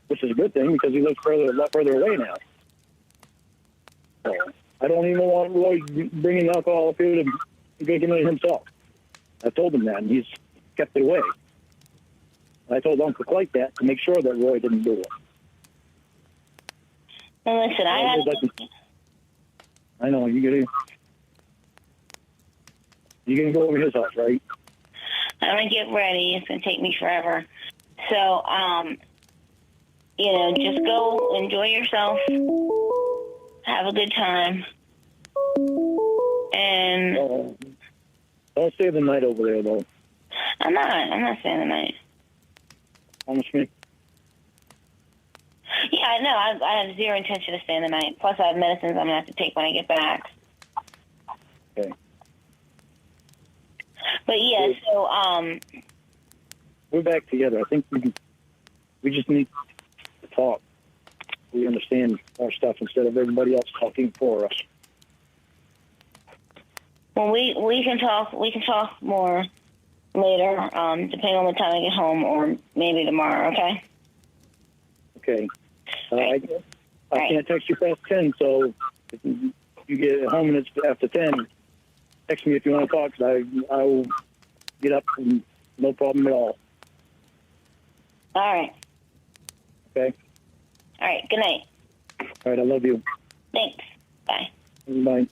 which is a good thing because he lives a lot further away now. So I don't even want Roy bringing alcohol up here to drinking it himself. I told him that, and he's kept it away. I told Uncle Clyde that to make sure that Roy didn't do it. Well, listen, I know you're gonna go over his house, right? I'm gonna get ready. It's gonna take me forever. So, just go enjoy yourself, have a good time, and don't stay the night over there, though. I'm not staying the night. Promise me. Yeah, I know. I have zero intention of staying the night. Plus, I have medicines I'm gonna have to take when I get back. Okay. But yeah, so we're back together. I think we just need to talk. We understand our stuff instead of everybody else talking for us. well, we can talk. We can talk more later, depending on the time I get home, or maybe tomorrow. Okay. Okay. I can't text you past 10, so if you get home and it's after 10, text me if you want to talk, because I will get up and no problem at all. All right. Okay? All right. Good night. All right, I love you. Thanks. Bye. Bye.